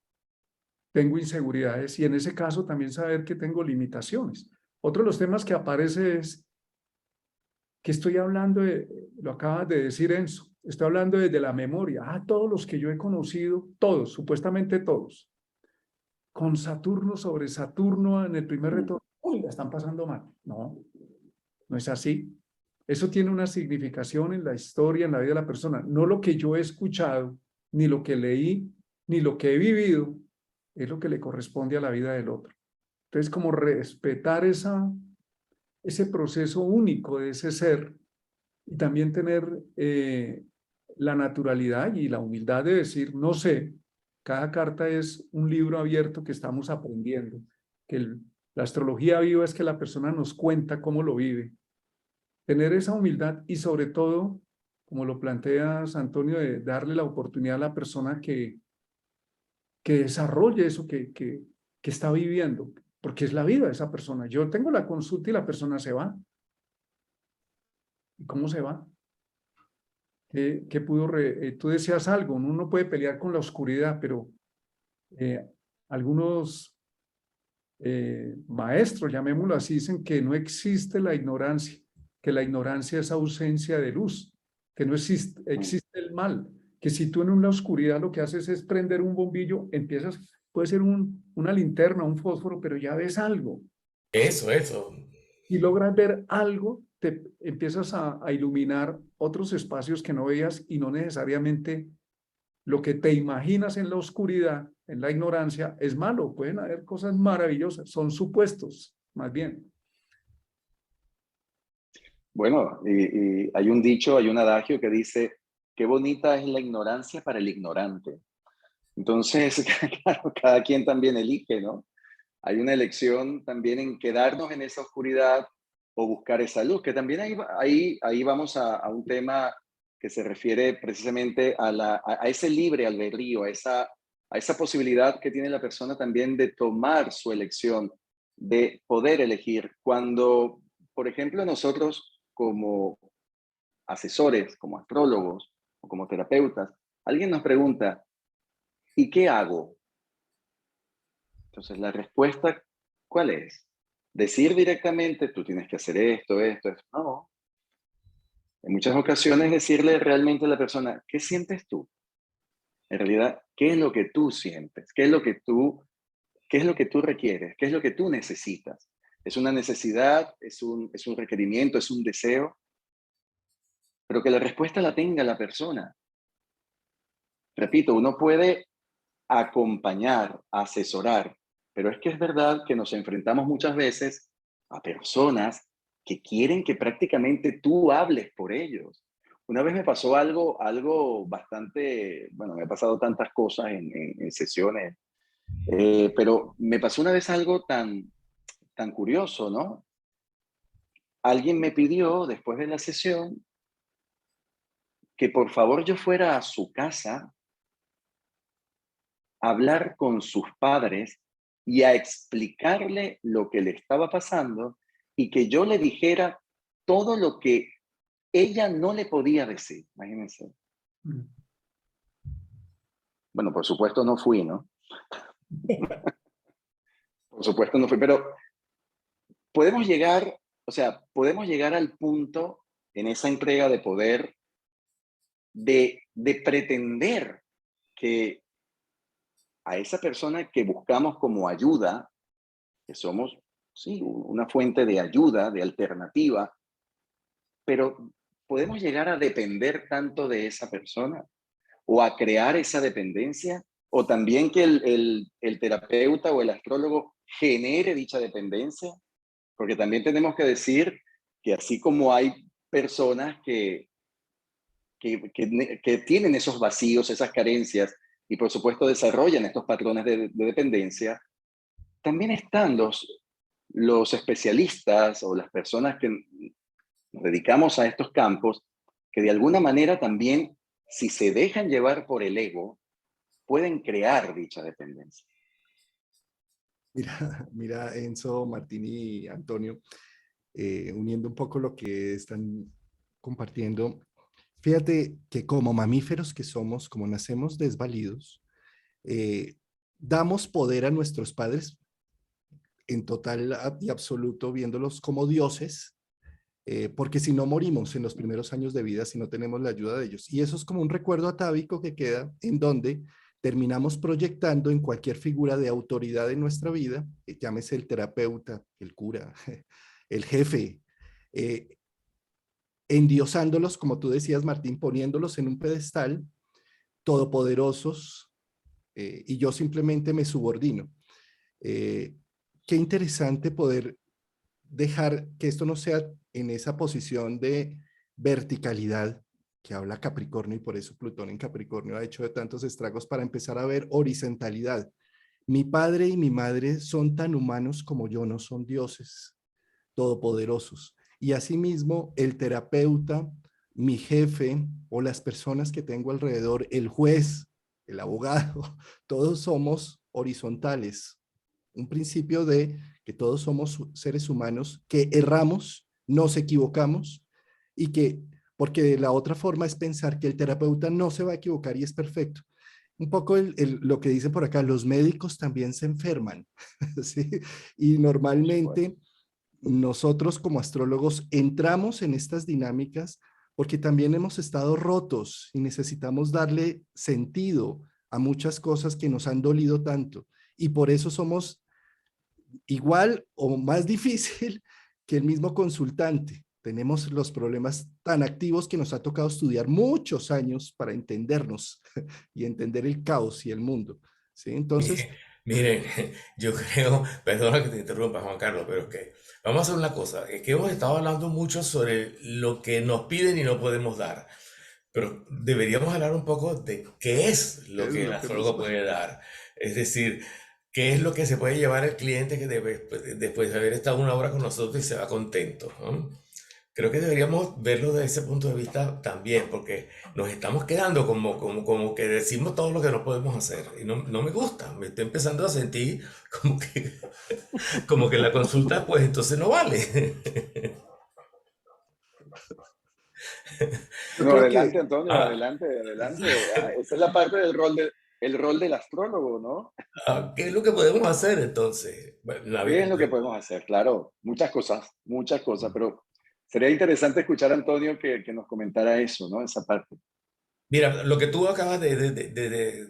[SPEAKER 1] tengo inseguridades y en ese caso también saber que tengo limitaciones. Otro de los temas que aparece es que estoy hablando lo acabas de decir Enzo, estoy hablando desde la memoria. Ah, todos los que yo he conocido, todos, supuestamente todos, con Saturno sobre Saturno en el primer retorno, uy, la están pasando mal. No, no es así. Eso tiene una significación en la historia, en la vida de la persona. No lo que yo he escuchado, ni lo que leí, ni lo que he vivido, es lo que le corresponde a la vida del otro. Entonces, como respetar ese proceso único de ese ser y también tener la naturalidad y la humildad de decir, no sé, cada carta es un libro abierto que estamos aprendiendo, que la astrología viva es que la persona nos cuenta cómo lo vive. Tener esa humildad y sobre todo, como lo planteas, Antonio, de darle la oportunidad a la persona que desarrolle eso que está viviendo, porque es la vida de esa persona. Yo tengo la consulta y la persona se va. ¿Y cómo se va? ¿Qué pudo tú decías algo, uno no puede pelear con la oscuridad, pero algunos maestros, llamémoslo así, dicen que no existe la ignorancia, que la ignorancia es ausencia de luz, que no existe el mal, que si tú en una oscuridad lo que haces es prender un bombillo, puede ser una linterna, un fósforo, pero ya ves algo.
[SPEAKER 3] Eso.
[SPEAKER 1] Y logras ver algo, te empiezas a iluminar otros espacios que no veías y no necesariamente lo que te imaginas en la oscuridad, en la ignorancia, es malo. Pueden haber cosas maravillosas, son supuestos, más bien.
[SPEAKER 4] Bueno, y hay un dicho, hay un adagio que dice, qué bonita es la ignorancia para el ignorante. Entonces, claro, cada quien también elige, ¿no? Hay una elección también en quedarnos en esa oscuridad o buscar esa luz, que también ahí vamos a un tema que se refiere precisamente a ese libre albedrío, a esa posibilidad que tiene la persona también de tomar su elección, de poder elegir. Cuando, por ejemplo, nosotros como asesores, como astrólogos o como terapeutas, alguien nos pregunta, ¿y qué hago? Entonces, la respuesta, ¿cuál es? Decir directamente, tú tienes que hacer esto, esto, esto. No. En muchas ocasiones decirle realmente a la persona, ¿qué sientes tú? En realidad, ¿qué es lo que tú sientes? ¿Qué es lo que tú requieres? ¿Qué es lo que tú necesitas? ¿Es una necesidad? ¿Es un requerimiento? ¿Es un deseo? Pero que la respuesta la tenga la persona. Repito, uno puede acompañar, asesorar, pero es que es verdad que nos enfrentamos muchas veces a personas que quieren que prácticamente tú hables por ellos. Una vez me pasó algo bastante, bueno, me ha pasado tantas cosas en sesiones, pero me pasó una vez algo tan curioso, ¿no? Alguien me pidió después de la sesión que por favor yo fuera a su casa hablar con sus padres y a explicarle lo que le estaba pasando y que yo le dijera todo lo que ella no le podía decir. Imagínense. Bueno, por supuesto no fui, ¿no? Por supuesto no fui, pero podemos llegar, o sea, podemos llegar al punto en esa entrega de poder de pretender que a esa persona que buscamos como ayuda, que somos, sí, una fuente de ayuda, de alternativa, pero podemos llegar a depender tanto de esa persona o a crear esa dependencia, o también que el terapeuta o el astrólogo genere dicha dependencia, porque también tenemos que decir que así como hay personas que tienen esos vacíos, esas carencias, y por supuesto desarrollan estos patrones de dependencia, también están los especialistas o las personas que nos dedicamos a estos campos, que de alguna manera también, si se dejan llevar por el ego, pueden crear dicha dependencia.
[SPEAKER 2] Mira, Enzo, Martín y Antonio, uniendo un poco lo que están compartiendo, fíjate que como mamíferos que somos, como nacemos desvalidos, damos poder a nuestros padres en total y absoluto, viéndolos como dioses, porque si no morimos en los primeros años de vida si no tenemos la ayuda de ellos. Y eso es como un recuerdo atávico que queda en donde terminamos proyectando en cualquier figura de autoridad en nuestra vida, llámese el terapeuta, el cura, el jefe, endiosándolos, como tú decías, Martín, poniéndolos en un pedestal, todopoderosos, y yo simplemente me subordino. Qué interesante poder dejar que esto no sea en esa posición de verticalidad que habla Capricornio, y por eso Plutón en Capricornio ha hecho de tantos estragos, para empezar a ver horizontalidad. Mi padre y mi madre son tan humanos como yo, no son dioses todopoderosos. Y asimismo, el terapeuta, mi jefe o las personas que tengo alrededor, el juez, el abogado, todos somos horizontales. Un principio de que todos somos seres humanos, que erramos, nos equivocamos, y que, porque de la otra forma es pensar que el terapeuta no se va a equivocar y es perfecto. Un poco lo que dicen por acá, los médicos también se enferman, ¿sí? Y normalmente nosotros como astrólogos entramos en estas dinámicas porque también hemos estado rotos y necesitamos darle sentido a muchas cosas que nos han dolido tanto. Y por eso somos igual o más difícil que el mismo consultante. Tenemos los problemas tan activos que nos ha tocado estudiar muchos años para entendernos y entender el caos y el mundo. ¿Sí? Entonces,
[SPEAKER 3] Miren, yo creo, perdona que te interrumpa, Juan Carlos, pero es que vamos a hacer una cosa, es que hemos estado hablando mucho sobre lo que nos piden y no podemos dar, pero deberíamos hablar un poco de qué es
[SPEAKER 2] ¿qué
[SPEAKER 3] lo
[SPEAKER 2] es
[SPEAKER 3] que el
[SPEAKER 2] lo que nos
[SPEAKER 3] astrólogo puede dar. Es decir, qué es lo que se puede llevar el cliente que después de haber estado una hora con nosotros y se va contento, ¿no? Creo que deberíamos verlo desde ese punto de vista también, porque nos estamos quedando como que decimos todo lo que no podemos hacer. Y no me gusta, me estoy empezando a sentir como que, como que la consulta, pues entonces no vale.
[SPEAKER 2] yo
[SPEAKER 4] No,
[SPEAKER 2] creo
[SPEAKER 4] adelante,
[SPEAKER 2] que
[SPEAKER 4] Antonio,
[SPEAKER 3] Ah,
[SPEAKER 4] adelante, adelante. Esa es la parte el rol del astrólogo, ¿no?
[SPEAKER 3] ¿qué es lo que podemos hacer entonces? Bueno,
[SPEAKER 4] ¿Qué es lo que podemos hacer? Claro, muchas cosas, pero sería interesante escuchar a Antonio que nos comentara eso, ¿no? Esa parte.
[SPEAKER 3] mira, lo que tú acabas de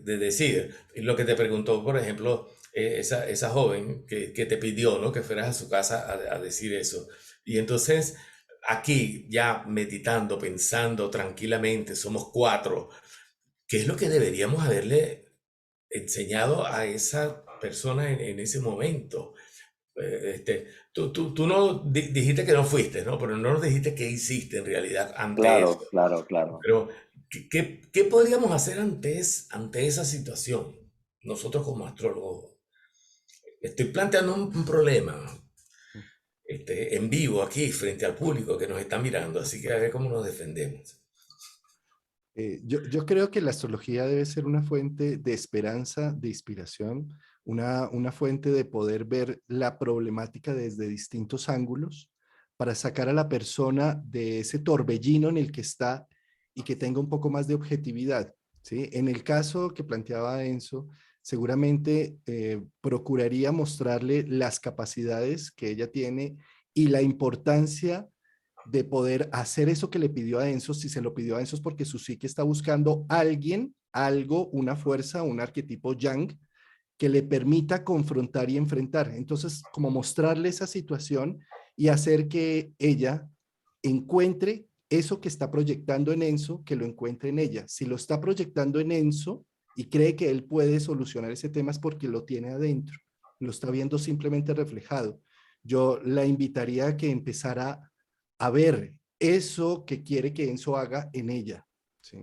[SPEAKER 3] decir, y lo que te preguntó, por ejemplo, esa joven que te pidió, ¿no? Que fueras a su casa a decir eso. Y entonces, aquí, ya meditando, pensando tranquilamente, somos cuatro, ¿qué es lo que deberíamos haberle enseñado a esa persona en ese momento? Tú no dijiste que no fuiste, ¿no? Pero no nos dijiste qué hiciste en realidad ante eso.
[SPEAKER 4] Claro, claro, claro.
[SPEAKER 3] Pero, ¿qué podríamos hacer ante esa situación? Nosotros como astrólogos, estoy planteando un problema en vivo aquí frente al público que nos está mirando, así que a ver cómo nos defendemos.
[SPEAKER 2] yo creo que la astrología debe ser una fuente de esperanza, de inspiración, una fuente de poder ver la problemática desde distintos ángulos para sacar a la persona de ese torbellino en el que está y que tenga un poco más de objetividad, ¿sí? En el caso que planteaba Enzo, seguramente procuraría mostrarle las capacidades que ella tiene y la importancia de poder hacer eso que le pidió a Enzo. Si se lo pidió a Enzo es porque su psique está buscando alguien, algo, una fuerza, un arquetipo yang que le permita confrontar y enfrentar. Entonces, como mostrarle esa situación y hacer que ella encuentre eso que está proyectando en Enzo, que lo encuentre en ella. Si lo está proyectando en Enzo y cree que él puede solucionar ese tema es porque lo tiene adentro, lo está viendo simplemente reflejado. Yo la invitaría a que empezara a ver eso que quiere que Enzo haga en ella. ¿Sí?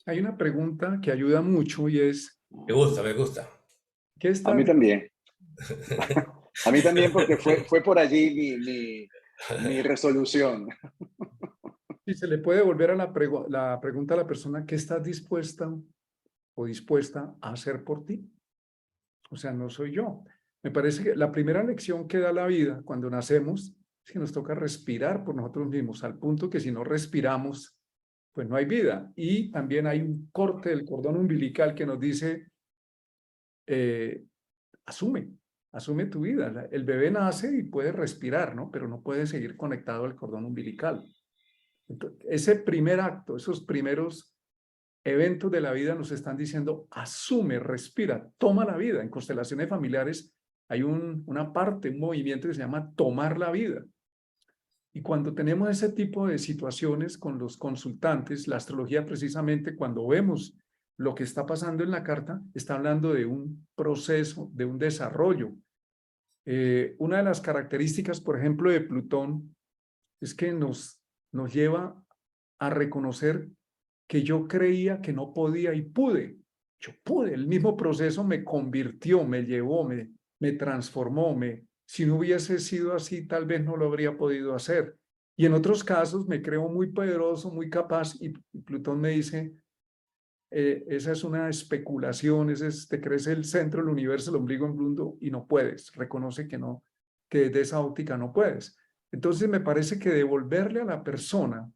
[SPEAKER 1] Hay una pregunta que ayuda mucho y es,
[SPEAKER 3] Me gusta, me gusta.
[SPEAKER 1] ¿qué
[SPEAKER 4] A
[SPEAKER 1] está?
[SPEAKER 4] mí también. A mí también porque fue por allí mi resolución.
[SPEAKER 1] Si se le puede volver a la pregunta a la persona, ¿qué estás dispuesta o dispuesta a hacer por ti? O sea, no soy yo. Me parece que la primera lección que da la vida cuando nacemos es que nos toca respirar por nosotros mismos, al punto que si no respiramos, pues no hay vida. Y también hay un corte del cordón umbilical que nos dice, asume tu vida. El bebé nace y puede respirar, ¿no? Pero no puede seguir conectado al cordón umbilical. Entonces, ese primer acto, esos primeros eventos de la vida nos están diciendo, asume, respira, toma la vida. En constelaciones familiares hay una parte, un movimiento que se llama tomar la vida. Y cuando tenemos ese tipo de situaciones con los consultantes, la astrología precisamente cuando vemos lo que está pasando en la carta, está hablando de un proceso, de un desarrollo. Una de las características, por ejemplo, de Plutón es que nos lleva a reconocer que yo creía que no podía y pude. Yo pude, el mismo proceso me convirtió, me llevó, me transformó, si no hubiese sido así, tal vez no lo habría podido hacer. Y en otros casos me creo muy poderoso, muy capaz, y Plutón me dice, esa es una especulación, te crees el centro del universo, el ombligo en mundo, y no puedes, reconoce que no, que desde esa óptica no puedes. Entonces me parece que devolverle a la persona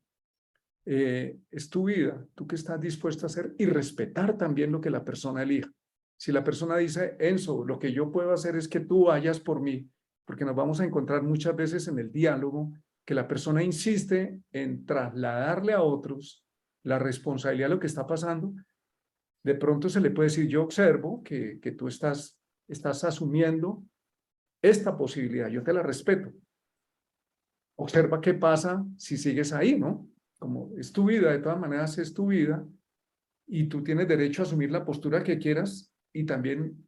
[SPEAKER 1] es tu vida, tú que estás dispuesto a hacer y respetar también lo que la persona elija. Si la persona dice, Enzo, lo que yo puedo hacer es que tú vayas por mí, porque nos vamos a encontrar muchas veces en el diálogo que la persona insiste en trasladarle a otros la responsabilidad de lo que está pasando, de pronto se le puede decir, yo observo que tú estás asumiendo esta posibilidad, yo te la respeto. Observa qué pasa si sigues ahí, ¿no? Como es tu vida, de todas maneras es tu vida y tú tienes derecho a asumir la postura que quieras y también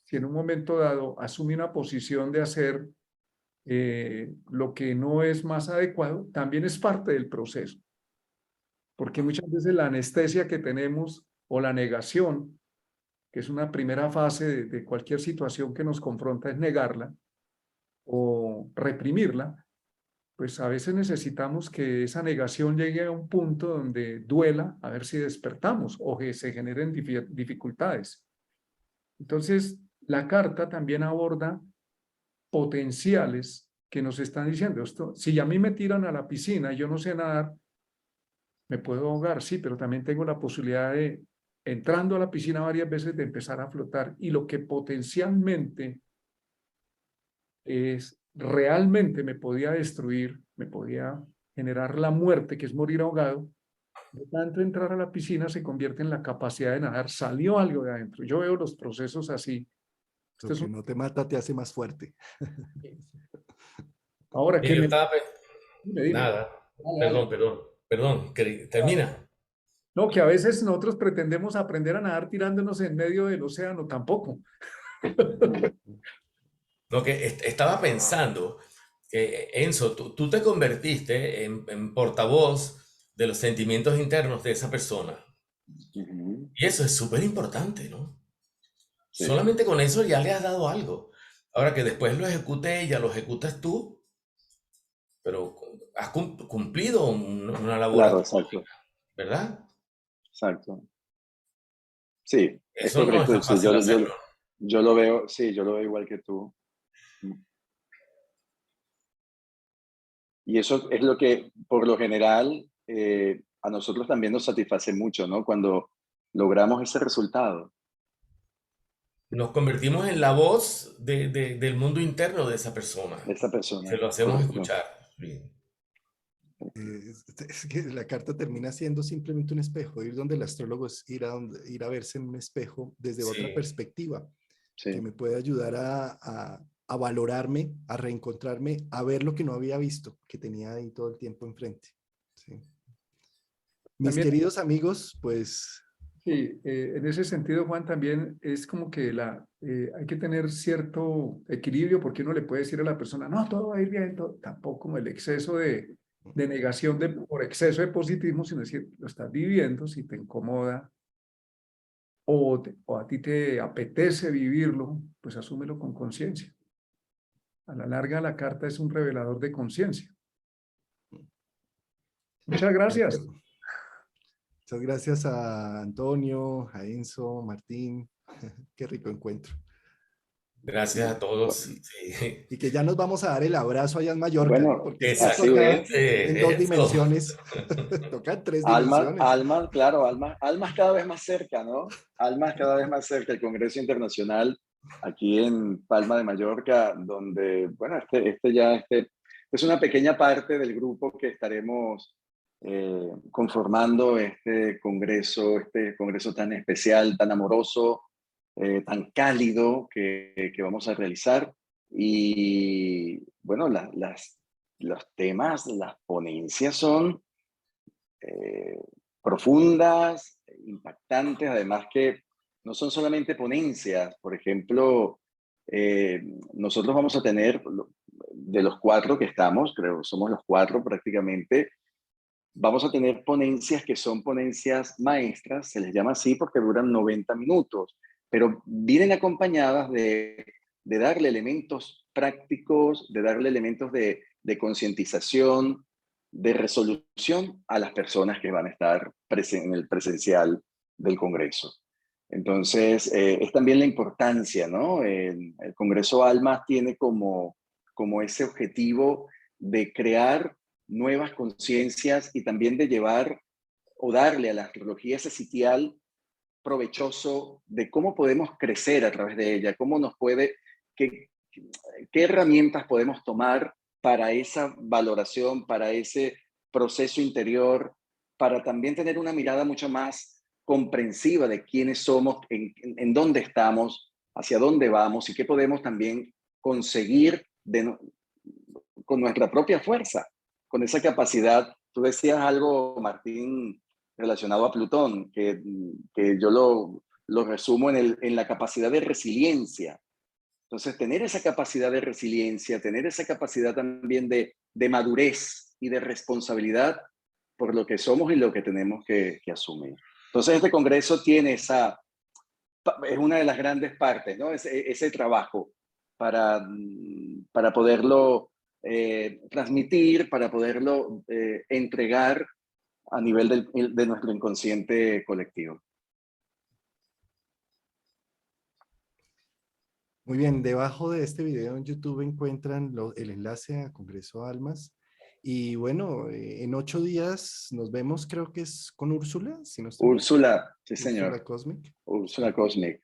[SPEAKER 1] si en un momento dado asume una posición de hacer lo que no es más adecuado, también es parte del proceso. Porque muchas veces la anestesia que tenemos o la negación, que es una primera fase de cualquier situación que nos confronta, es negarla o reprimirla, pues a veces necesitamos que esa negación llegue a un punto donde duela, a ver si despertamos o que se generen dificultades. Entonces, la carta también aborda potenciales que nos están diciendo esto. Si a mí me tiran a la piscina y yo no sé nadar, me puedo ahogar, sí, pero también tengo la posibilidad de, entrando a la piscina varias veces, de empezar a flotar. Y lo que potencialmente realmente me podía destruir, me podía generar la muerte, que es morir ahogado, de tanto entrar a la piscina se convierte en la capacidad de nadar. Salió algo de adentro. Yo veo los procesos así.
[SPEAKER 2] Lo que no te mata te hace más fuerte.
[SPEAKER 1] Ahora
[SPEAKER 3] Y
[SPEAKER 1] que
[SPEAKER 3] yo
[SPEAKER 1] me...
[SPEAKER 3] estaba,
[SPEAKER 1] Dime.
[SPEAKER 3] nada,
[SPEAKER 1] Dale, dale.
[SPEAKER 3] perdón, termina.
[SPEAKER 1] No, que a veces nosotros pretendemos aprender a nadar tirándonos en medio del océano, tampoco.
[SPEAKER 3] Lo que estaba pensando que, Enzo, tú te convertiste en portavoz de los sentimientos internos de esa persona.
[SPEAKER 4] Ujú.
[SPEAKER 3] Y eso es súper importante, ¿no?
[SPEAKER 4] Sí,
[SPEAKER 3] Solamente con eso ya le has dado algo. Ahora que después lo ejecute ella, lo ejecutas tú, pero has cumplido una labor
[SPEAKER 4] claro, exacto,
[SPEAKER 3] antropológica, ¿verdad?
[SPEAKER 4] exacto. Sí, es
[SPEAKER 3] Eso no es
[SPEAKER 4] correcto.
[SPEAKER 3] tan
[SPEAKER 4] Sí,
[SPEAKER 3] fácil hacerlo.
[SPEAKER 4] yo lo veo, sí, yo lo veo igual que tú. Y eso es lo que, por lo general, a nosotros también nos satisface mucho, ¿no? Cuando logramos ese resultado
[SPEAKER 3] Nos convertimos en la voz del mundo interno de esa persona.
[SPEAKER 4] de esa persona,
[SPEAKER 3] Se lo hacemos
[SPEAKER 4] correcto.
[SPEAKER 3] escuchar. Sí.
[SPEAKER 2] Es que la carta termina siendo simplemente un espejo. Ir donde el astrólogo es ir a verse en un espejo desde otra
[SPEAKER 3] Sí.
[SPEAKER 2] perspectiva, que
[SPEAKER 4] Sí,
[SPEAKER 2] me puede ayudar a a valorarme, a reencontrarme, a ver lo que no había visto, que tenía ahí todo el tiempo enfrente. ¿Sí? Mis
[SPEAKER 1] También,
[SPEAKER 2] queridos amigos, pues
[SPEAKER 1] sí, en ese sentido, Juan, también es como que hay que tener cierto equilibrio porque uno le puede decir a la persona, no, todo va a ir bien, tampoco como el exceso de negación por exceso de positivismo, sino decir, lo estás viviendo, si te incomoda o a ti te apetece vivirlo, pues asúmelo con conciencia. A la larga, la carta es un revelador de conciencia. Muchas
[SPEAKER 2] de
[SPEAKER 1] gracias.
[SPEAKER 2] acuerdo. Muchas gracias a Antonio, a Enzo, Martín. Qué rico encuentro.
[SPEAKER 3] Gracias a todos.
[SPEAKER 2] Y,
[SPEAKER 3] Sí.
[SPEAKER 2] y que ya nos vamos a dar el abrazo allá en Mallorca, ¿no?
[SPEAKER 4] Bueno,
[SPEAKER 2] Porque esto
[SPEAKER 4] así
[SPEAKER 2] toca
[SPEAKER 4] es.
[SPEAKER 2] en
[SPEAKER 3] Exactamente,
[SPEAKER 2] dos
[SPEAKER 3] eso.
[SPEAKER 2] dimensiones. Toca en tres
[SPEAKER 4] Almas,
[SPEAKER 2] dimensiones.
[SPEAKER 4] almas, claro, almas cada vez más cerca, ¿no? Almas cada vez más cerca. El Congreso Internacional aquí en Palma de Mallorca, donde, bueno, es una pequeña parte del grupo que estaremos conformando este congreso tan especial, tan amoroso, tan cálido que vamos a realizar. Y bueno, los temas, las ponencias son profundas, impactantes, además que no son solamente ponencias. Por ejemplo, nosotros vamos a tener, de los 4 que estamos, creo, somos los 4 prácticamente, vamos a tener ponencias que son ponencias maestras, se les llama así porque duran 90 minutos, pero vienen acompañadas de darle elementos prácticos, de darle elementos de concientización, de resolución a las personas que van a estar en el presencial del Congreso. Entonces, es también la importancia, ¿no? El Congreso Almas tiene como ese objetivo de crear nuevas conciencias y también de llevar o darle a la astrología ese sitial provechoso de cómo podemos crecer a través de ella, cómo nos puede, qué herramientas podemos tomar para esa valoración, para ese proceso interior, para también tener una mirada mucho más comprensiva de quiénes somos, en dónde estamos, hacia dónde vamos y qué podemos también conseguir con nuestra propia fuerza, con esa capacidad. Tú decías algo, Martín, relacionado a Plutón, que yo lo resumo en la capacidad de resiliencia. Entonces, tener esa capacidad de resiliencia, tener esa capacidad también de madurez y de responsabilidad por lo que somos y lo que tenemos que asumir. Entonces, este congreso tiene es una de las grandes partes, ¿no? Ese trabajo para poderlo transmitir, para poderlo entregar a nivel de nuestro inconsciente colectivo.
[SPEAKER 2] Muy bien, debajo de este video en YouTube encuentran el enlace a Congreso Almas. Y bueno, en 8 días nos vemos, creo que es con Úrsula, si no estoy mal.
[SPEAKER 4] Úrsula, sí
[SPEAKER 2] Úrsula
[SPEAKER 4] señor.
[SPEAKER 2] Cosmic.
[SPEAKER 4] Úrsula Cosmic.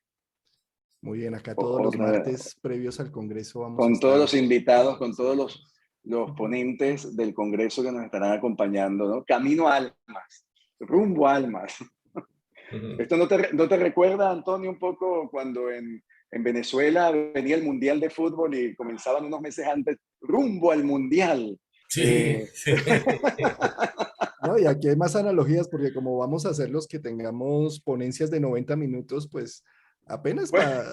[SPEAKER 2] Muy bien, acá todos los martes previos al Congreso vamos a
[SPEAKER 4] con
[SPEAKER 2] estar.
[SPEAKER 4] todos los invitados, con todos los ponentes del Congreso que nos estarán acompañando, ¿no? Camino a Almas, rumbo a Almas. ¿Esto no te recuerda, Antonio, un poco cuando en Venezuela venía el Mundial de Fútbol y comenzaban unos meses antes, rumbo al Mundial?
[SPEAKER 3] Sí, sí.
[SPEAKER 2] No, y aquí hay más analogías porque como vamos a hacer los que tengamos ponencias de 90 minutos, pues apenas para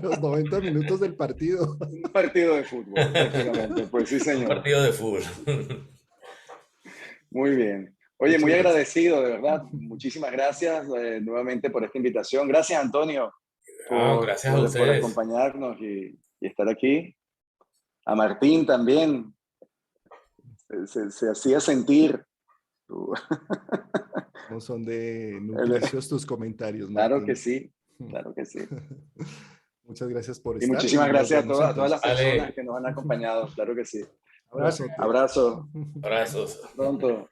[SPEAKER 2] los 90 minutos del partido.
[SPEAKER 4] Un partido de fútbol, prácticamente. Pues sí,
[SPEAKER 3] Un
[SPEAKER 4] señor.
[SPEAKER 3] partido de fútbol.
[SPEAKER 4] Muy bien. Oye,
[SPEAKER 2] Muchas
[SPEAKER 4] muy
[SPEAKER 2] gracias.
[SPEAKER 4] agradecido, de verdad. Muchísimas gracias nuevamente por esta invitación. Gracias, Antonio,
[SPEAKER 3] Gracias a
[SPEAKER 4] por
[SPEAKER 3] ustedes.
[SPEAKER 4] acompañarnos y estar aquí. A Martín también. Se hacía sentir.
[SPEAKER 2] No son de nutricios tus comentarios,
[SPEAKER 4] Claro que
[SPEAKER 2] Martín.
[SPEAKER 4] sí, claro que sí.
[SPEAKER 2] Muchas gracias por
[SPEAKER 4] Y
[SPEAKER 2] estar
[SPEAKER 4] muchísimas
[SPEAKER 2] y nos
[SPEAKER 4] gracias
[SPEAKER 2] vemos
[SPEAKER 4] a todas las
[SPEAKER 2] entonces.
[SPEAKER 4] personas
[SPEAKER 3] Vale,
[SPEAKER 4] que nos han acompañado, claro que sí.
[SPEAKER 1] Abrazo.
[SPEAKER 4] Abrazo.
[SPEAKER 3] abrazos.
[SPEAKER 4] Pronto.